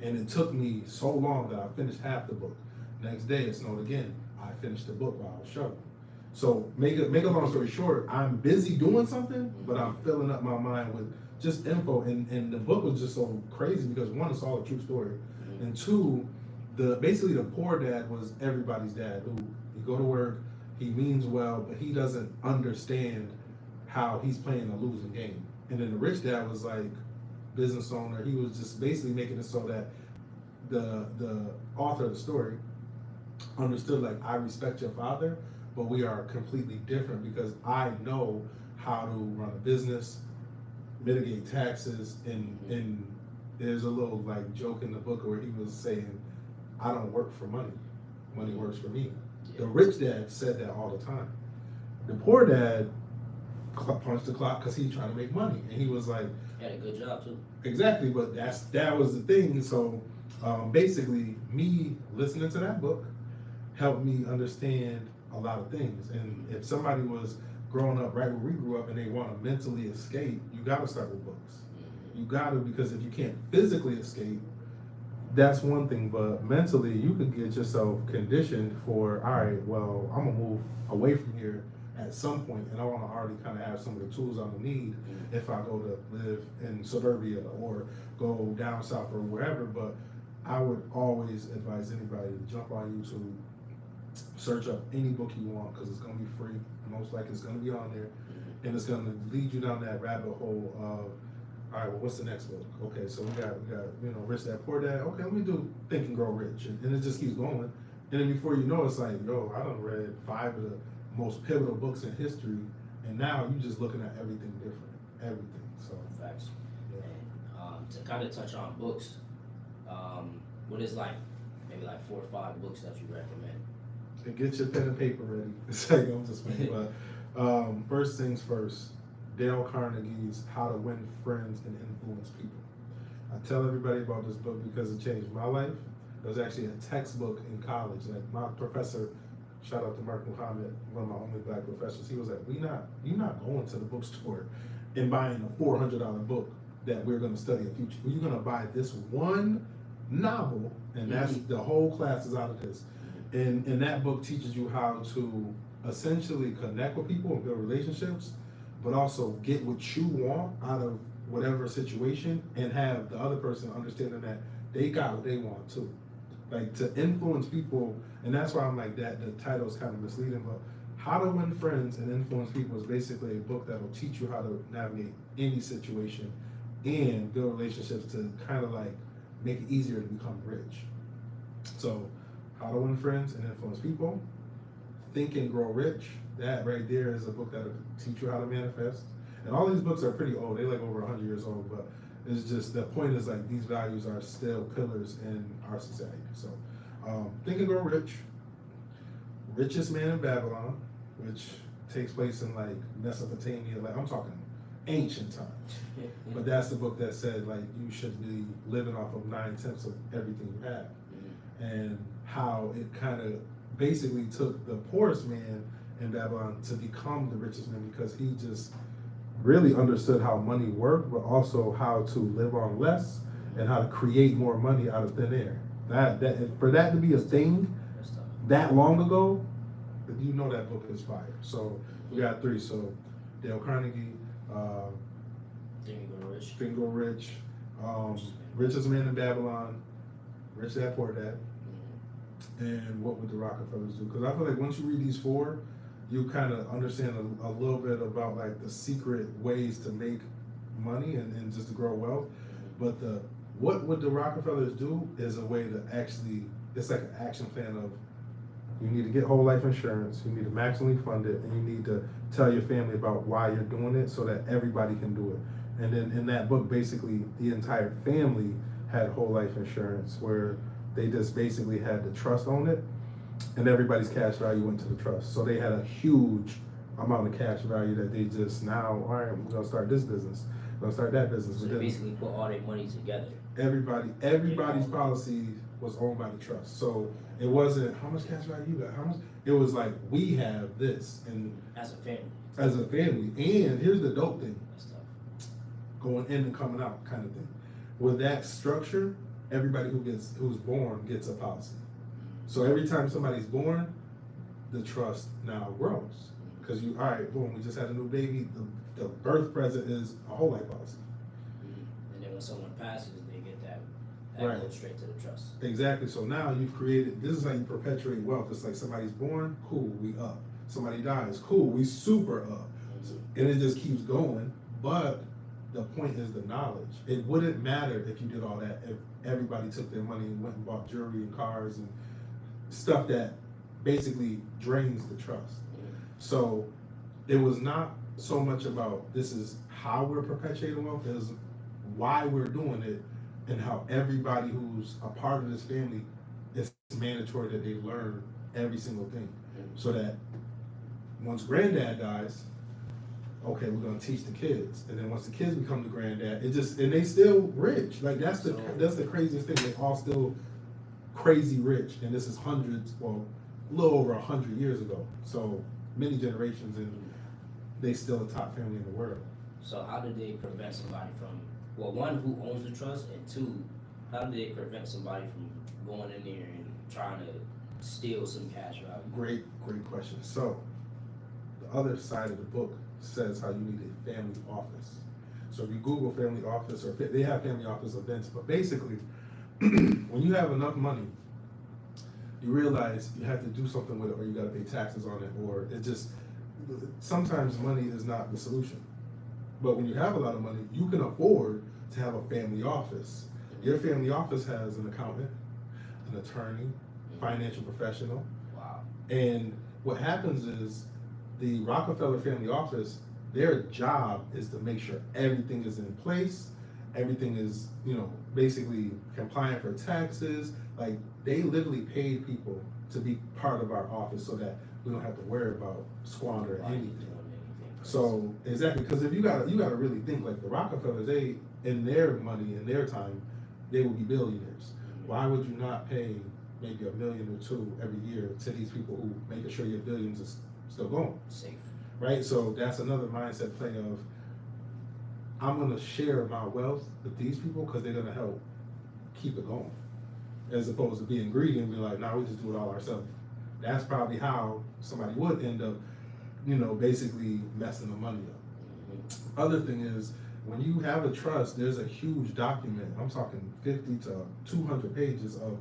And it took me so long that I finished half the book. Next day it snowed again. I finished the book while I was shoveling. So make a long story short, I'm busy doing something, but I'm filling up my mind with just info, and the book was just so crazy because one, it's all a true story, and two, basically the poor dad was everybody's dad who you go to work, he means well, but he doesn't understand how he's playing a losing game. And then the rich dad was like business owner. He was just basically making it so that the author of the story understood, like, I respect your father, but we are completely different because I know how to run a business, mitigate taxes, and there's a little like joke in the book where he was saying, I don't work for money, money works for me. Yeah. The rich dad said that all the time. The poor dad punched the clock because he's trying to make money, and he was like, he had a good job too. Exactly, but that was the thing. So basically, me listening to that book helped me understand a lot of things. And if somebody was growing up right where we grew up and they want to mentally escape, you got to start with books. You got to, because if you can't physically escape, that's one thing, but mentally you could get yourself conditioned for, all right, well, I'm gonna move away from here at some point, and I want to already kind of have some of the tools I'm gonna need if I go to live in suburbia or go down south or wherever. But I would always advise anybody to jump on YouTube, search up any book you want, because it's gonna be free. Most likely it's gonna be on there, and it's gonna lead you down that rabbit hole of, all right, well, what's the next book? Okay, so we got Rich Dad Poor Dad. Okay, let me do Think and Grow Rich, and it just keeps going. And then before you know, it's like, yo, I done read 5 of the most pivotal books in history, and now you just looking at everything different, everything. So facts. Yeah. And to kind of touch on books, what is maybe 4 or 5 books that you recommend? And get your pen and paper ready. It's like, I'm just playing, but first things first, Dale Carnegie's How to Win Friends and Influence People. I tell everybody about this book because it changed my life. It was actually a textbook in college. Like my professor, shout out to Mark Muhammad, one of my only black professors, he was like, you're not going to the bookstore and buying a $400 book that we're gonna study a future. You're gonna buy this one novel, and that's the whole class is out of this. And that book teaches you how to essentially connect with people and build relationships, but also get what you want out of whatever situation, and have the other person understanding that they got what they want too. Like to influence people, and that's why I'm like that. The title is kind of misleading, but How to Win Friends and Influence People is basically a book that will teach you how to navigate any situation and build relationships to kind of like make it easier to become rich. So, How to Win Friends and Influence People, Think and Grow Rich. That right there is a book that will teach you how to manifest. And all these books are pretty old. They're like over 100 years old, but it's just, the point is like these values are still pillars in our society. So, Think and Grow Rich, Richest Man in Babylon, which takes place in like Mesopotamia, like I'm talking ancient times. But that's the book that said like you should be living off of 9/10 of everything you have. And how it kind of basically took the poorest man in Babylon to become the richest man, because he just really understood how money worked, but also how to live on less and how to create more money out of thin air. That for that to be a thing that long ago, you know that book is fire. So we got 3. So Dale Carnegie, Think and Grow Rich. Think and Grow Rich, Richest Man in Babylon, Rich Dad Poor Dad, and What Would the Rockefellers Do? Because I feel like once you read these 4, you kind of understand a little bit about like the secret ways to make money and just to grow wealth. But the What Would the Rockefellers Do is a way to actually, it's like an action plan of, you need to get whole life insurance, you need to maximally fund it, and you need to tell your family about why you're doing it so that everybody can do it. And then in that book, basically the entire family had whole life insurance, where they just basically had the trust on it, and everybody's cash value went to the trust. So they had a huge amount of cash value that they just now, all right, we're gonna start this business, we're gonna start that business. So they basically put all their money together. Everybody's policy was owned by the trust. So it wasn't how much cash value you got, how much. It was like, we have this, and As a family. And here's the dope thing: That's tough. going in and coming out kind of thing. With that structure, everybody who's born gets a policy. So every time somebody's born, the trust now grows. Because all right, boom, we just had a new baby. The birth present is a whole life policy. And then when someone passes, they get that Right. goes straight to the trust. Exactly. So now you've created, this is how you perpetuate wealth. It's like somebody's born, cool, we up. Somebody dies, cool, we super up. And it just keeps going. But the point is the knowledge. It wouldn't matter if you did all that, if everybody took their money and went and bought jewelry and cars and stuff that basically drains the trust. So it was not so much about this is how we're perpetuating wealth, it is why we're doing it, and how everybody who's a part of this family, it's mandatory that they learn every single thing. So that once granddad dies, okay, we're gonna teach the kids, and then once the kids become the granddad, and they still rich. Like that's the craziest thing. They all still crazy rich, and this is hundreds, well, a little over 100 years ago. So many generations, and they still a top family in the world. So how did they prevent somebody from, well, one, who owns the trust, and 2, how did they prevent somebody from going in there and trying to steal some cash value? Great question. So the other side of the book says how you need a family office. So if you Google family office, or they have family office events, but basically when you have enough money, you realize you have to do something with it, or you got to pay taxes on it, or sometimes money is not the solution. But when you have a lot of money, you can afford to have a family office. Your family office has an accountant, an attorney, financial professional. Wow. And what happens is the Rockefeller family office, their job is to make sure everything is in place, everything is, basically compliant for taxes. Like they literally paid people to be part of our office so that we don't have to worry about squander anything. So exactly, because if you gotta really think like the Rockefellers, they in their money in their time, they would be billionaires. Why would you not pay maybe $1 million or $2 every year to these people who making sure your billions is still going? Safe. Right. So that's another mindset play of I'm gonna share my wealth with these people because they're gonna help keep it going, as opposed to being greedy and be like, nah, we just do it all ourselves. That's probably how somebody would end up, basically messing the money up. Other thing is, when you have a trust, there's a huge document. I'm talking 50 to 200 pages of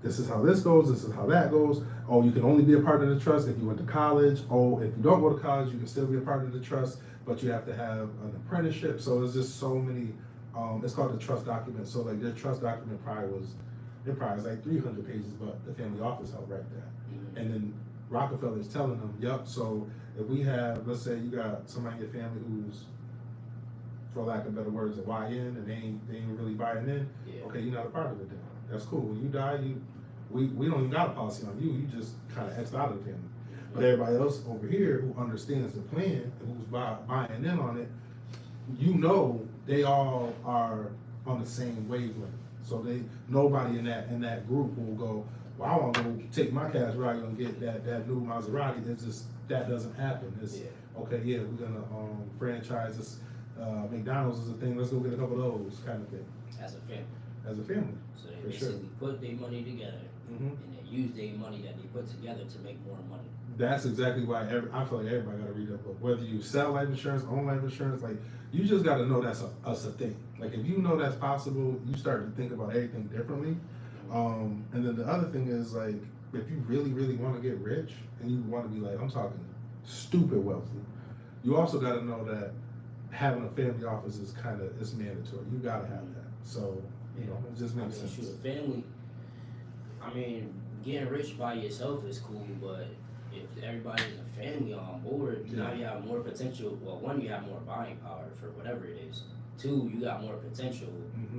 this is how this goes, this is how that goes. Oh, you can only be a part of the trust if you went to college. Oh, if you don't go to college, you can still be a part of the trust, but you have to have an apprenticeship. So there's just so many, it's called the trust document. So like their trust document probably was like 300 pages, but the family office helped write that. And then Rockefeller's telling them, yep, so if we have, let's say you got somebody in your family who's, for lack of better words, a YN and they ain't really buying in, okay, you're not a part of it then. That's cool. When you die, we don't even got a policy on you. You just kind of X'd out of the family. But everybody else over here who understands the plan and who's buying in on it, they all are on the same wavelength. So nobody in that group will go, well, I want to go take my cash value and get that new Maserati. It's just that doesn't happen. It's okay, yeah, we're gonna franchise this. McDonald's is a thing. Let's go get a couple of those kind of thing. As a family. As a family. So they basically put their money together and they use their money that they put together to make more money. That's exactly why I feel like everybody got to read that book. Whether you sell life insurance, own life insurance, like you just got to know that's a thing. Like if you know that's possible, you start to think about everything differently. And then the other thing is like if you really, really want to get rich and you want to be like, I'm talking stupid wealthy, you also got to know that having a family office is it's mandatory. You got to have that. So, it just makes sense. Shoot, a family, getting rich by yourself is cool, but if everybody in the family on board, now you have more potential. Well, one, you have more buying power for whatever it is. Two, you got more potential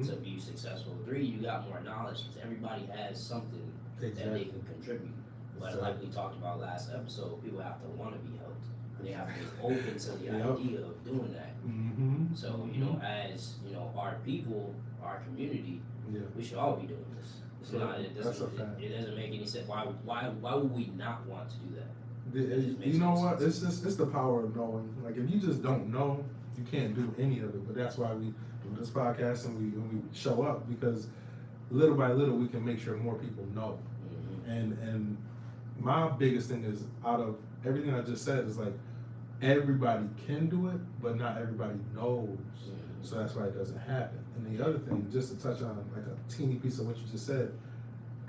to be successful. Three, you got more knowledge because everybody has something that they can contribute. But like we talked about last episode, people have to want to be helped. They have to be open to the idea of doing that. So, as our people, our community, we should all be doing this. It doesn't make any sense. Why would we not want to do that? You know what? It's the power of knowing. Like if you just don't know, you can't do any of it. But that's why we do this podcast and we show up, because little by little we can make sure more people know. And my biggest thing is, out of everything I just said, is like everybody can do it, but not everybody knows. So that's why it doesn't happen. And the other thing, just to touch on like a teeny piece of what you just said,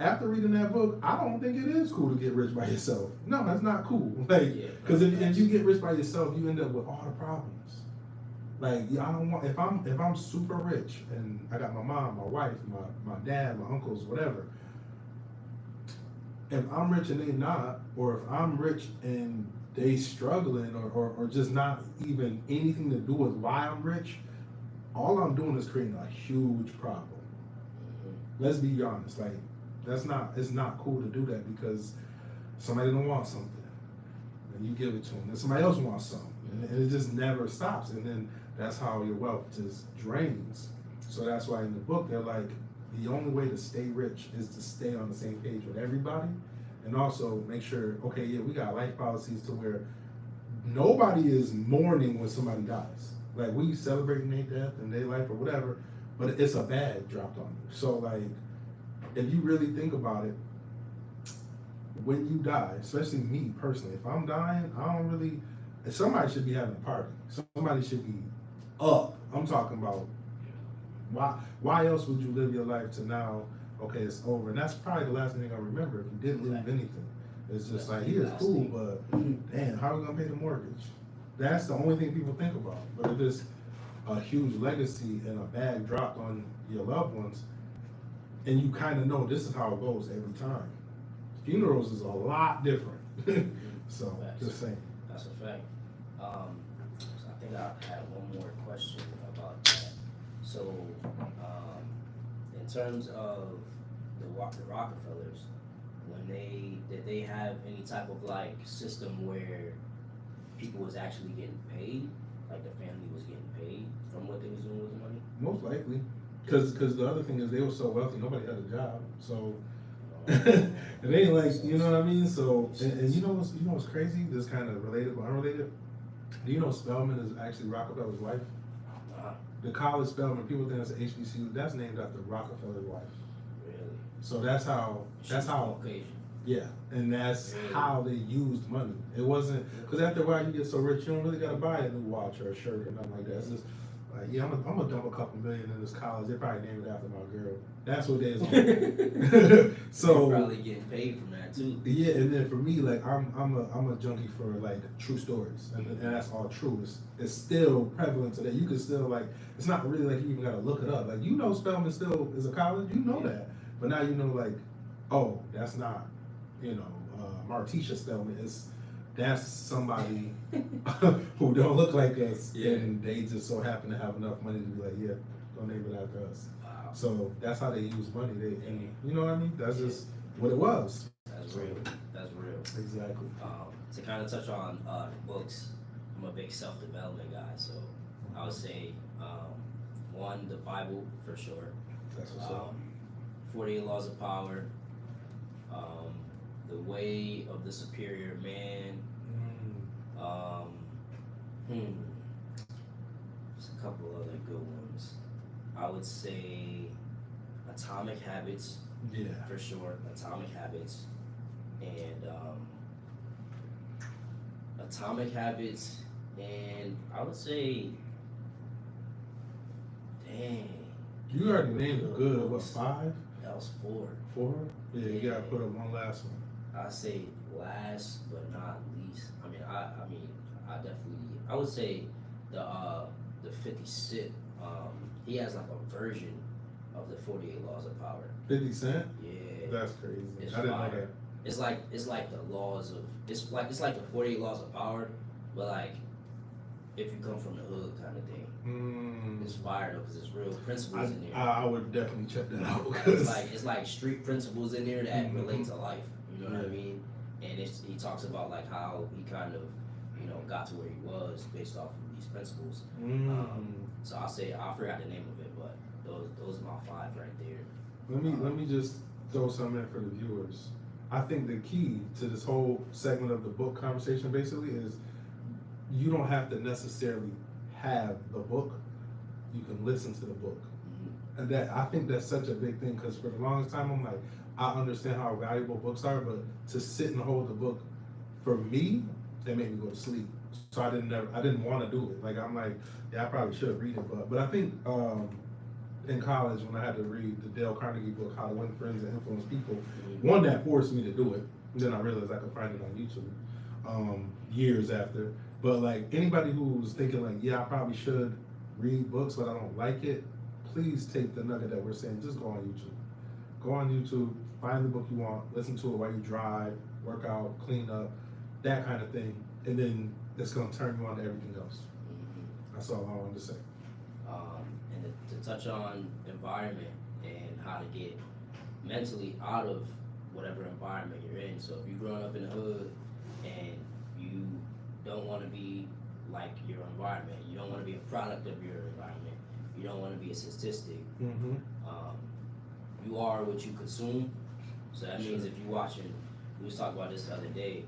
after reading that book, I don't think it is cool to get rich by yourself. No, that's not cool. Like, because if you get rich by yourself, you end up with all the problems. Like, I don't want, if I'm super rich and I got my mom, my wife, my dad, my uncles, whatever. If I'm rich and they not, or if I'm rich and they struggling, or just not even anything to do with why I'm rich, all I'm doing is creating a huge problem. Let's be honest, like it's not cool to do that, because somebody don't want something and you give it to them, and somebody else wants something, and it just never stops, and then that's how your wealth just drains. So that's why in the book they're like, the only way to stay rich is to stay on the same page with everybody, and also make sure, okay, yeah, we got life policies to where nobody is mourning when somebody dies. Like, we celebrating their death and their life or whatever, but it's a bag dropped on you. So like, if you really think about it, when you die, especially me personally, if I'm dying, somebody should be having a party. Somebody should be up. I'm talking about, why else would you live your life to now, okay, it's over. And that's probably the last thing I remember if you didn't leave anything. It's just like, he is cool, but damn, how are we gonna pay the mortgage? That's the only thing people think about. But if it's a huge legacy and a bag dropped on your loved ones, and you kind of know this is how it goes every time. Funerals is a lot different. So, just saying. That's a fact. I think I had one more question about that. So, in terms of the Rockefellers, did they have any type of like system where people was actually getting paid, like the family was getting paid from what they was doing with the money? Most likely, because the other thing is they were so wealthy, nobody had a job, so Um, it ain't like, you know what I mean. So and you know what's crazy? This kind of related but unrelated. Do you know Spelman is actually Rockefeller's wife? uh, The college Spelman, people think it's an HBCU. That's named after Rockefeller's wife. really? So that's how. That's how. Caucasian. Yeah, and that's Really? how they used money. It wasn't because after a while you get so rich, you don't really gotta buy a new watch or a shirt or nothing like that. It's just like, yeah, I'm gonna dump a couple million in this college. They probably named it after my girl. That's what they is on. So You're probably getting paid from that too. yeah, and then for me, like I'm a junkie for like true stories, and that's all true. It's still prevalent today. You can still like, it's not really like you even gotta look it up. Like, you know, Spelman still is a college. You know that, but now you know, like, oh, that's not, you know, Martisha Spelman. That's somebody who don't look like us, and they just so happen to have enough money to be like, yeah, don't name it after us. Wow. So that's how they use money. And you know what I mean? That's just what it was. That's real. That's real. Exactly. To kind of touch on books, I'm a big self-development guy, so I would say one, the Bible for sure. That's what's up. 48 Laws of Power. The Way of the Superior Man. There's a couple other good ones. I would say Atomic Habits. Yeah. For sure, Atomic Habits. And Atomic Habits, and I would say, dang. You already named a good, what, 5? That was 4. 4? Yeah, you gotta put up one last one. I say last but not least. I mean, I definitely. I would say the 50 Cent. He has like a version of the 48 Laws of Power. 50 Cent? Yeah. That's crazy. It's I didn't know fire. that. It's like the laws of it's like the 48 Laws of Power, but like if you come from the hood kind of thing. It's fire though, because it's real principles in there. I would definitely check that out. It's like street principles in there that relate to life. You know what I mean? And he talks about like how he kind of, you know, got to where he was based off of these principles. So I'll say, I forgot the name of it, but those are my 5 right there. Let me just throw something in for the viewers. I think the key to this whole segment of the book conversation basically is you don't have to necessarily have the book. You can listen to the book. And that, I think that's such a big thing, because for the longest time I'm like, I understand how valuable books are, but to sit and hold the book, for me, it made me go to sleep. So I didn't want to do it. Like, I'm like, yeah, I probably should read it, but I think in college when I had to read the Dale Carnegie book, How to Win Friends and Influence People, one that forced me to do it. And then I realized I could find it on YouTube years after. But like, anybody who's thinking like, yeah, I probably should read books, but I don't like it, please take the nugget that we're saying. Just go on YouTube. Go on YouTube, find the book you want, listen to it while you drive, work out, clean up, that kind of thing, and then it's gonna turn you on to everything else. That's all I wanted to say. And to touch on environment and how to get mentally out of whatever environment you're in. So if you're growing up in the hood and you don't want to be like your environment, you don't want to be a product of your environment, you don't want to be a statistic. You are what you consume. So that means if you're watching, we was talking about this the other day,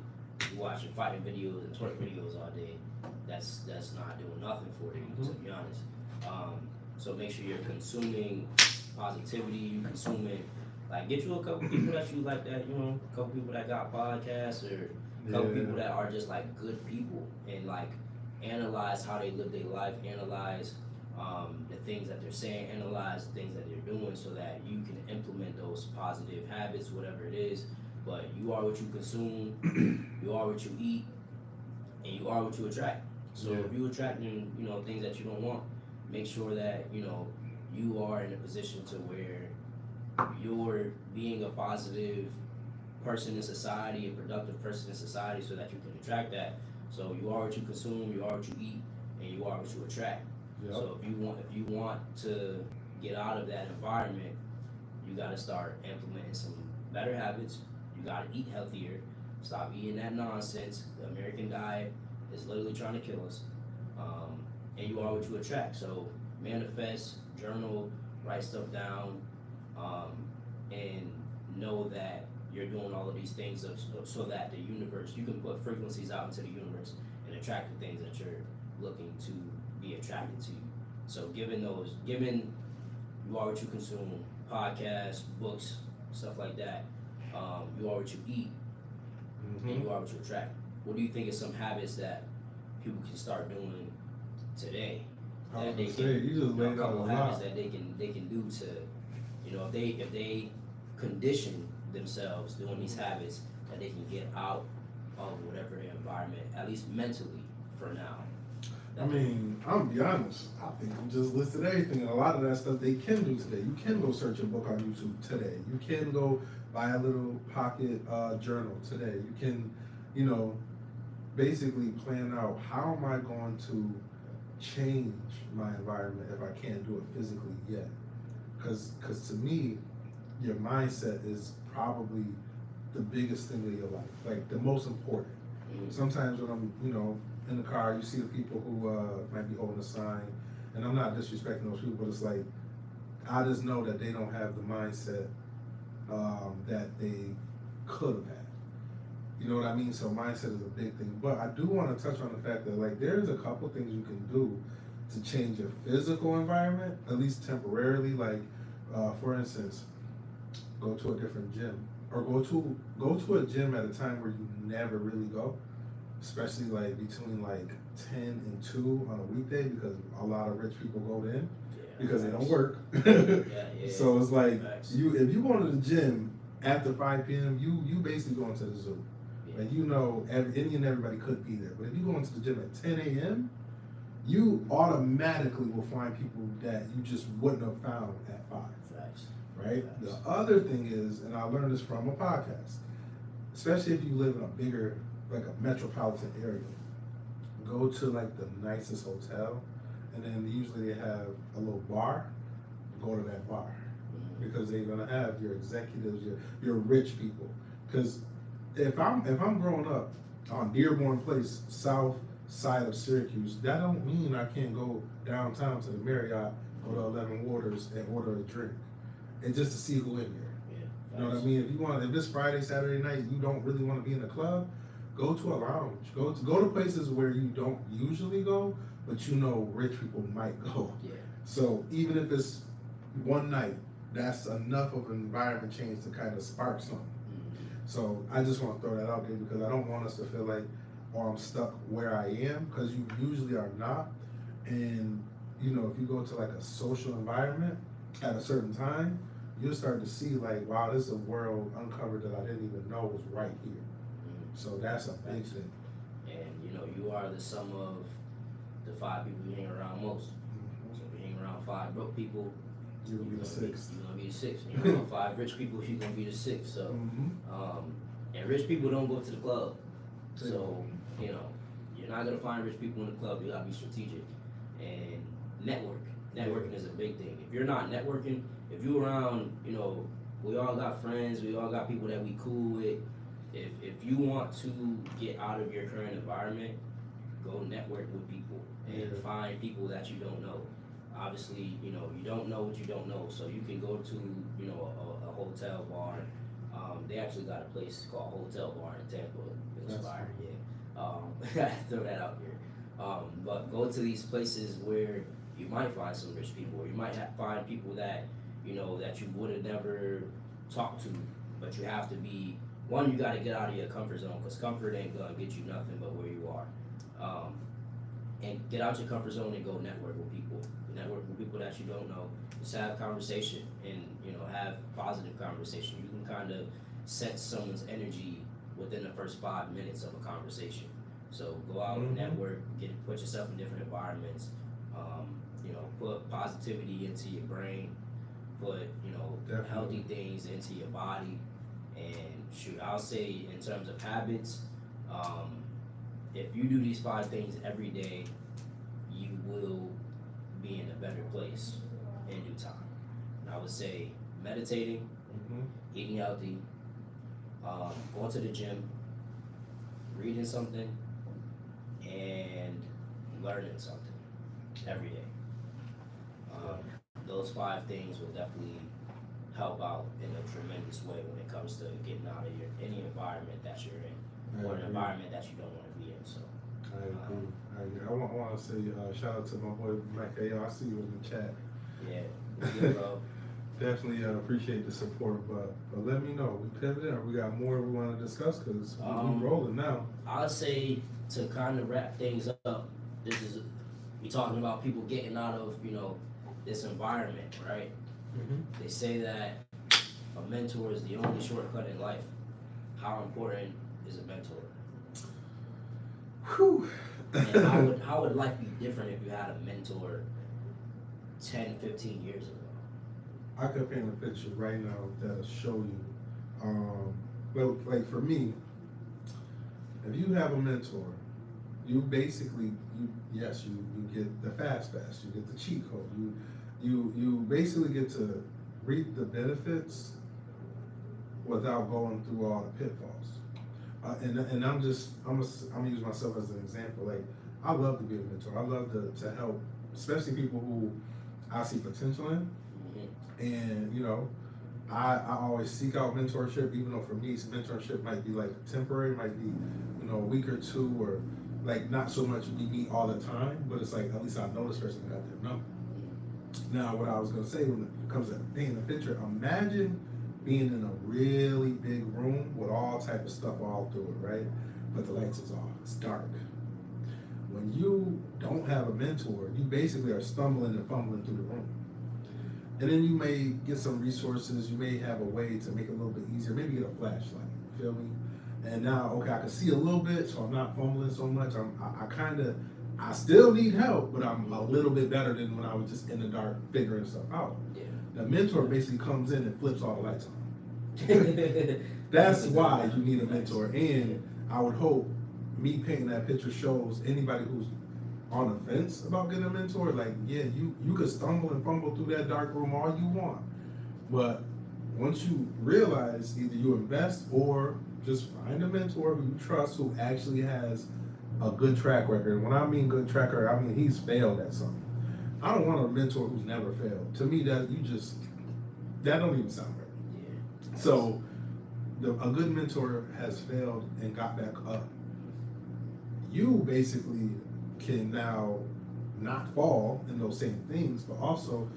you're watching fighting videos and twerk videos all day, that's not doing nothing for you, to be honest. So make sure you're consuming positivity, you're consuming, like, get you a couple people that you like, that, you know, a couple people that got podcasts, or a couple people that are just like good people, and like analyze how they live their life, analyze the things that they're saying, analyze the things that they're doing, so that you can implement those positive habits, whatever it is. But you are what you consume, you are what you eat, and you are what you attract. So if you're attracting, you know, things that you don't want, make sure that, you know, you are in a position to where you're being a positive person in society, a productive person in society, so that you can attract that. So you are what you consume, you are what you eat, and you are what you attract. So if you want to get out of that environment, you got to start implementing some better habits. You got to eat healthier. Stop eating that nonsense, the American diet. It's literally trying to kill us. And you are what you attract. So manifest, journal, write stuff down, and know that you're doing all of these things so that the universe, you can put frequencies out into the universe and attract the things that you're looking to be attracted to. So given you are what you consume, podcasts, books, stuff like that, you are what you eat, and you are what you attract. What do you think is some habits that people can start doing today? I was That they gonna say, can, you just a laid out a couple lot. habits that they can do to, if they condition themselves doing these habits, that they can get out of whatever their environment, at least mentally, for now. I mean, I'm gonna be honest. I think you just listed everything, and a lot of that stuff they can do today. You can go search a book on YouTube today. You can go buy a little pocket journal today. You can, basically plan out how am I going to change my environment if I can't do it physically yet. Because to me, your mindset is probably the biggest thing of your life, like the most important. Sometimes when I'm, in the car, you see the people who might be holding a sign, and I'm not disrespecting those people, but it's like, I just know that they don't have the mindset that they could have had. You know what I mean? So mindset is a big thing. But I do want to touch on the fact that, like, there's a couple things you can do to change your physical environment, at least temporarily. Like, for instance, go to a different gym, or go to a gym at a time where you never really go, especially like between like 10 and 2 on a weekday, because a lot of rich people go in because they don't work. So it's like, if you go to the gym after 5 p.m., you basically going to the zoo. Like, any and everybody could be there. But if you go into the gym at 10 a.m., you automatically will find people that you just wouldn't have found at 5. Right? The other thing is, and I learned this from a podcast, especially if you live in a bigger, like a metropolitan area, go to like the nicest hotel, and then usually they have a little bar. Go to that bar, because they're gonna have your executives, your rich people. Because if I'm growing up on Dearborn Place, south side of Syracuse, that don't mean I can't go downtown to the Marriott, go to 11 Waters and order a drink, and just to see who in there. You know what I mean? If it's Friday, Saturday night, you don't really want to be in the club, go to a lounge. Go to places where you don't usually go, but rich people might go. So even if it's one night, that's enough of an environment change to kind of spark something. So I just want to throw that out there, because I don't want us to feel like, I'm stuck where I am, because you usually are not. And if you go to like a social environment at a certain time, you'll start to see like, wow, this is a world uncovered that I didn't even know was right here. So that's a big thing. And you are the sum of the 5 people you hang around most. So if you hang around 5 broke people, you're gonna be the 6th. You're gonna be the 6th. You hang around 5 rich people, you're gonna be the 6th. So, and rich people don't go to the club. So, you're not gonna find rich people in the club. You gotta be strategic and network. Networking is a big thing. If you're not networking, if you're around, we all got friends, we all got people that we cool with. If you want to get out of your current environment, go network with people and find people that you don't know. Obviously, you don't know what you don't know, so you can go to, a hotel bar. They actually got a place called Hotel Bar in Tampa. It was fire, throw that out there. But go to these places where you might find some rich people, or you might find people that, that you would have never talked to, but you have to be, one, you got to get out of your comfort zone, because comfort ain't going to get you nothing but where you are. And get out your comfort zone and go network with people. Network with people that you don't know. Just have conversation and, have positive conversation. You can kind of sense someone's energy within the first 5 minutes of a conversation. So go out and network, put yourself in different environments, put positivity into your brain, put, healthy things into your body. And I'll say in terms of habits, if you do these 5 things every day, you will be in a better place in due time. And I would say meditating, eating healthy, going to the gym, reading something, and learning something every day. Those 5 things will definitely help out in a tremendous way when it comes to getting out of any environment that you're in, or an environment that you don't want to be in. So I agree. I want to say shout out to my boy Mike A.O. I see you in the chat. yeah, bro. Definitely appreciate the support, but let me know. We pivoted, or we got more we want to discuss, because we rolling now. I'll say, to kind of wrap things up, we talking about people getting out of this environment, right? Mm-hmm. They say that a mentor is the only shortcut in life. How important is a mentor? Whew. And how would life be different if you had a mentor 10, 15 years ago? I could paint a picture right now that'll show you. Well, like for me, if you have a mentor, you basically you get the fast pass, you get the cheat code, you basically get to reap the benefits without going through all the pitfalls. And I'm gonna use myself as an example. Like, I love to be a mentor. I love to help, especially people who I see potential in. And I always seek out mentorship, even though for me mentorship might be like temporary, might be a week or two, or like not so much we meet all the time, but it's like at least I know this person, I got their number. Now, what I was gonna say when it comes to painting a picture, imagine being in a really big room with all type of stuff all through it, right? But the lights is off, it's dark. When you don't have a mentor, you basically are stumbling and fumbling through the room. And then you may get some resources, you may have a way to make it a little bit easier, maybe get a flashlight, you feel me? And now, okay, I can see a little bit, so I'm not fumbling so much. I still need help, but I'm a little bit better than when I was just in the dark figuring stuff out. Yeah. The mentor basically comes in and flips all the lights on. That's why you need a mentor. And I would hope me painting that picture shows anybody who's on the fence about getting a mentor, like, yeah, you could stumble and fumble through that dark room all you want, but once you realize, either you invest or just find a mentor who you trust, who actually has a good track record. When I mean good track record, I mean he's failed at something. I don't want a mentor who's never failed. To me, that don't even sound right. Yeah. So a good mentor has failed and got back up. You basically can now not fall in those same things, but also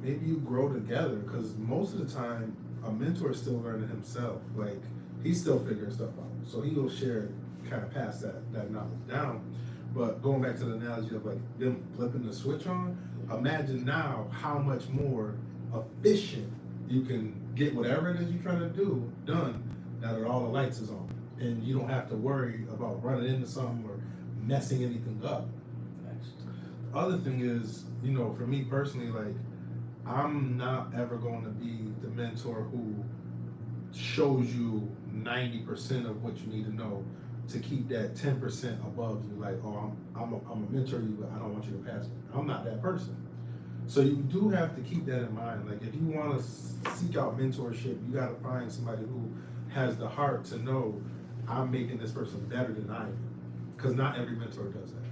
maybe you grow together, because most of the time a mentor is still learning himself. Like, he's still figuring stuff out, so he'll share, kind of pass that knowledge down. But going back to the analogy of like them flipping the switch on, imagine now how much more efficient you can get whatever it is you're trying to do done now that all the lights is on, and you don't have to worry about running into something or messing anything up. Thanks. The other thing is, for me personally, like, I'm not ever going to be the mentor who shows you 90% of what you need to know to keep that 10% above you. Like, oh, I'm a mentor you, but I don't want you to pass me. I'm not that person. So you do have to keep that in mind. Like, if you want to seek out mentorship, you got to find somebody who has the heart to know, I'm making this person better than I am. Because not every mentor does that.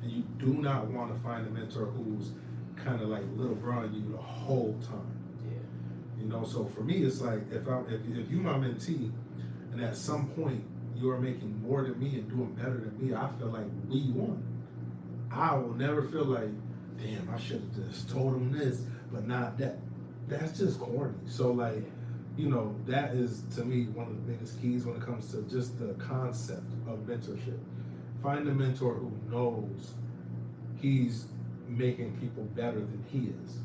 And you do not want to find a mentor who's kind of like little bro on you the whole time. Yeah. So for me, it's like, if you my mentee, and at some point you are making more than me and doing better than me, I feel like we won. I will never feel like, damn, I should have just told him this, but not that. That's just corny. So like, that is, to me, one of the biggest keys when it comes to just the concept of mentorship. Find a mentor who knows he's making people better than he is.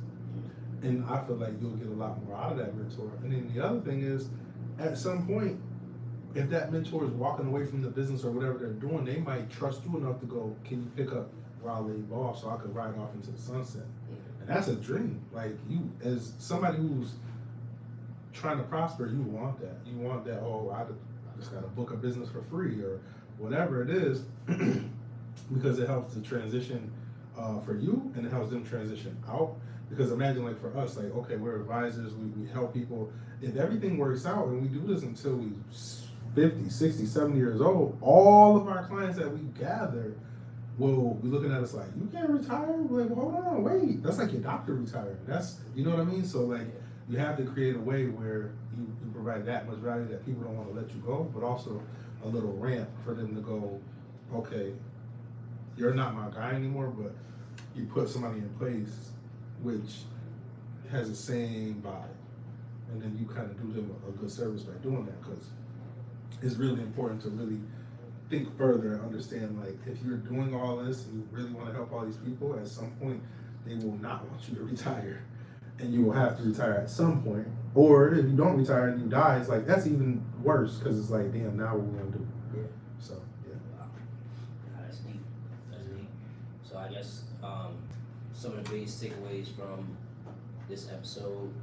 And I feel like you'll get a lot more out of that mentor. And then the other thing is, at some point, if that mentor is walking away from the business or whatever they're doing, they might trust you enough to go, can you pick up where I leave off so I could ride off into the sunset? And that's a dream. Like, you, as somebody who's trying to prosper, you want that. You want that, oh, I just got to book a business for free or whatever it is, because it helps to transition for you, and it helps them transition out. Because imagine, like, for us, like, okay, we're advisors, we help people. If everything works out and we do this until we 50, 60, 70 years old, all of our clients that we gather will be looking at us like, you can't retire. We're like, well, hold on, wait. That's like your doctor retiring. That's, you know what I mean? So like, you have to create a way where you provide that much value that people don't want to let you go, but also a little ramp for them to go, okay, you're not my guy anymore, but you put somebody in place which has the same vibe, and then you kind of do them a good service by doing that, because it's really important to really think further and understand, like, if you're doing all this and you really want to help all these people, at some point they will not want you to retire, and you will have to retire at some point. Or if you don't retire and you die, it's like, that's even worse, because it's like, damn, now what we gonna do? Yeah. So yeah. Wow. Nah, that's deep. That's deep. So I guess some of the biggest takeaways from this episode,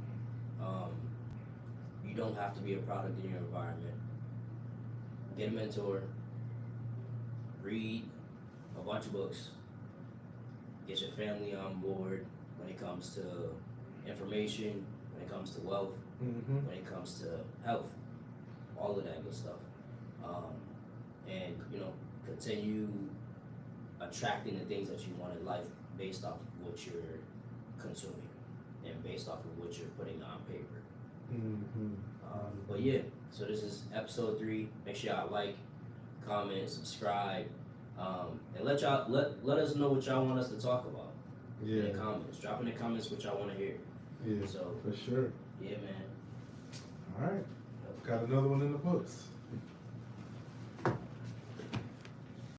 you don't have to be a product in your environment. Get a mentor. Read a bunch of books. Get your family on board when it comes to information, when it comes to wealth, when it comes to health, all of that good stuff. And continue attracting the things that you want in life based off of what you're consuming and based off of what you're putting on paper. But yeah, so this is episode 3. Make sure y'all like, comment, subscribe, and let us know what y'all want us to talk about in the comments. Drop in the comments what y'all want to hear. Yeah, So for sure. yeah, man. All right, got another one in the books.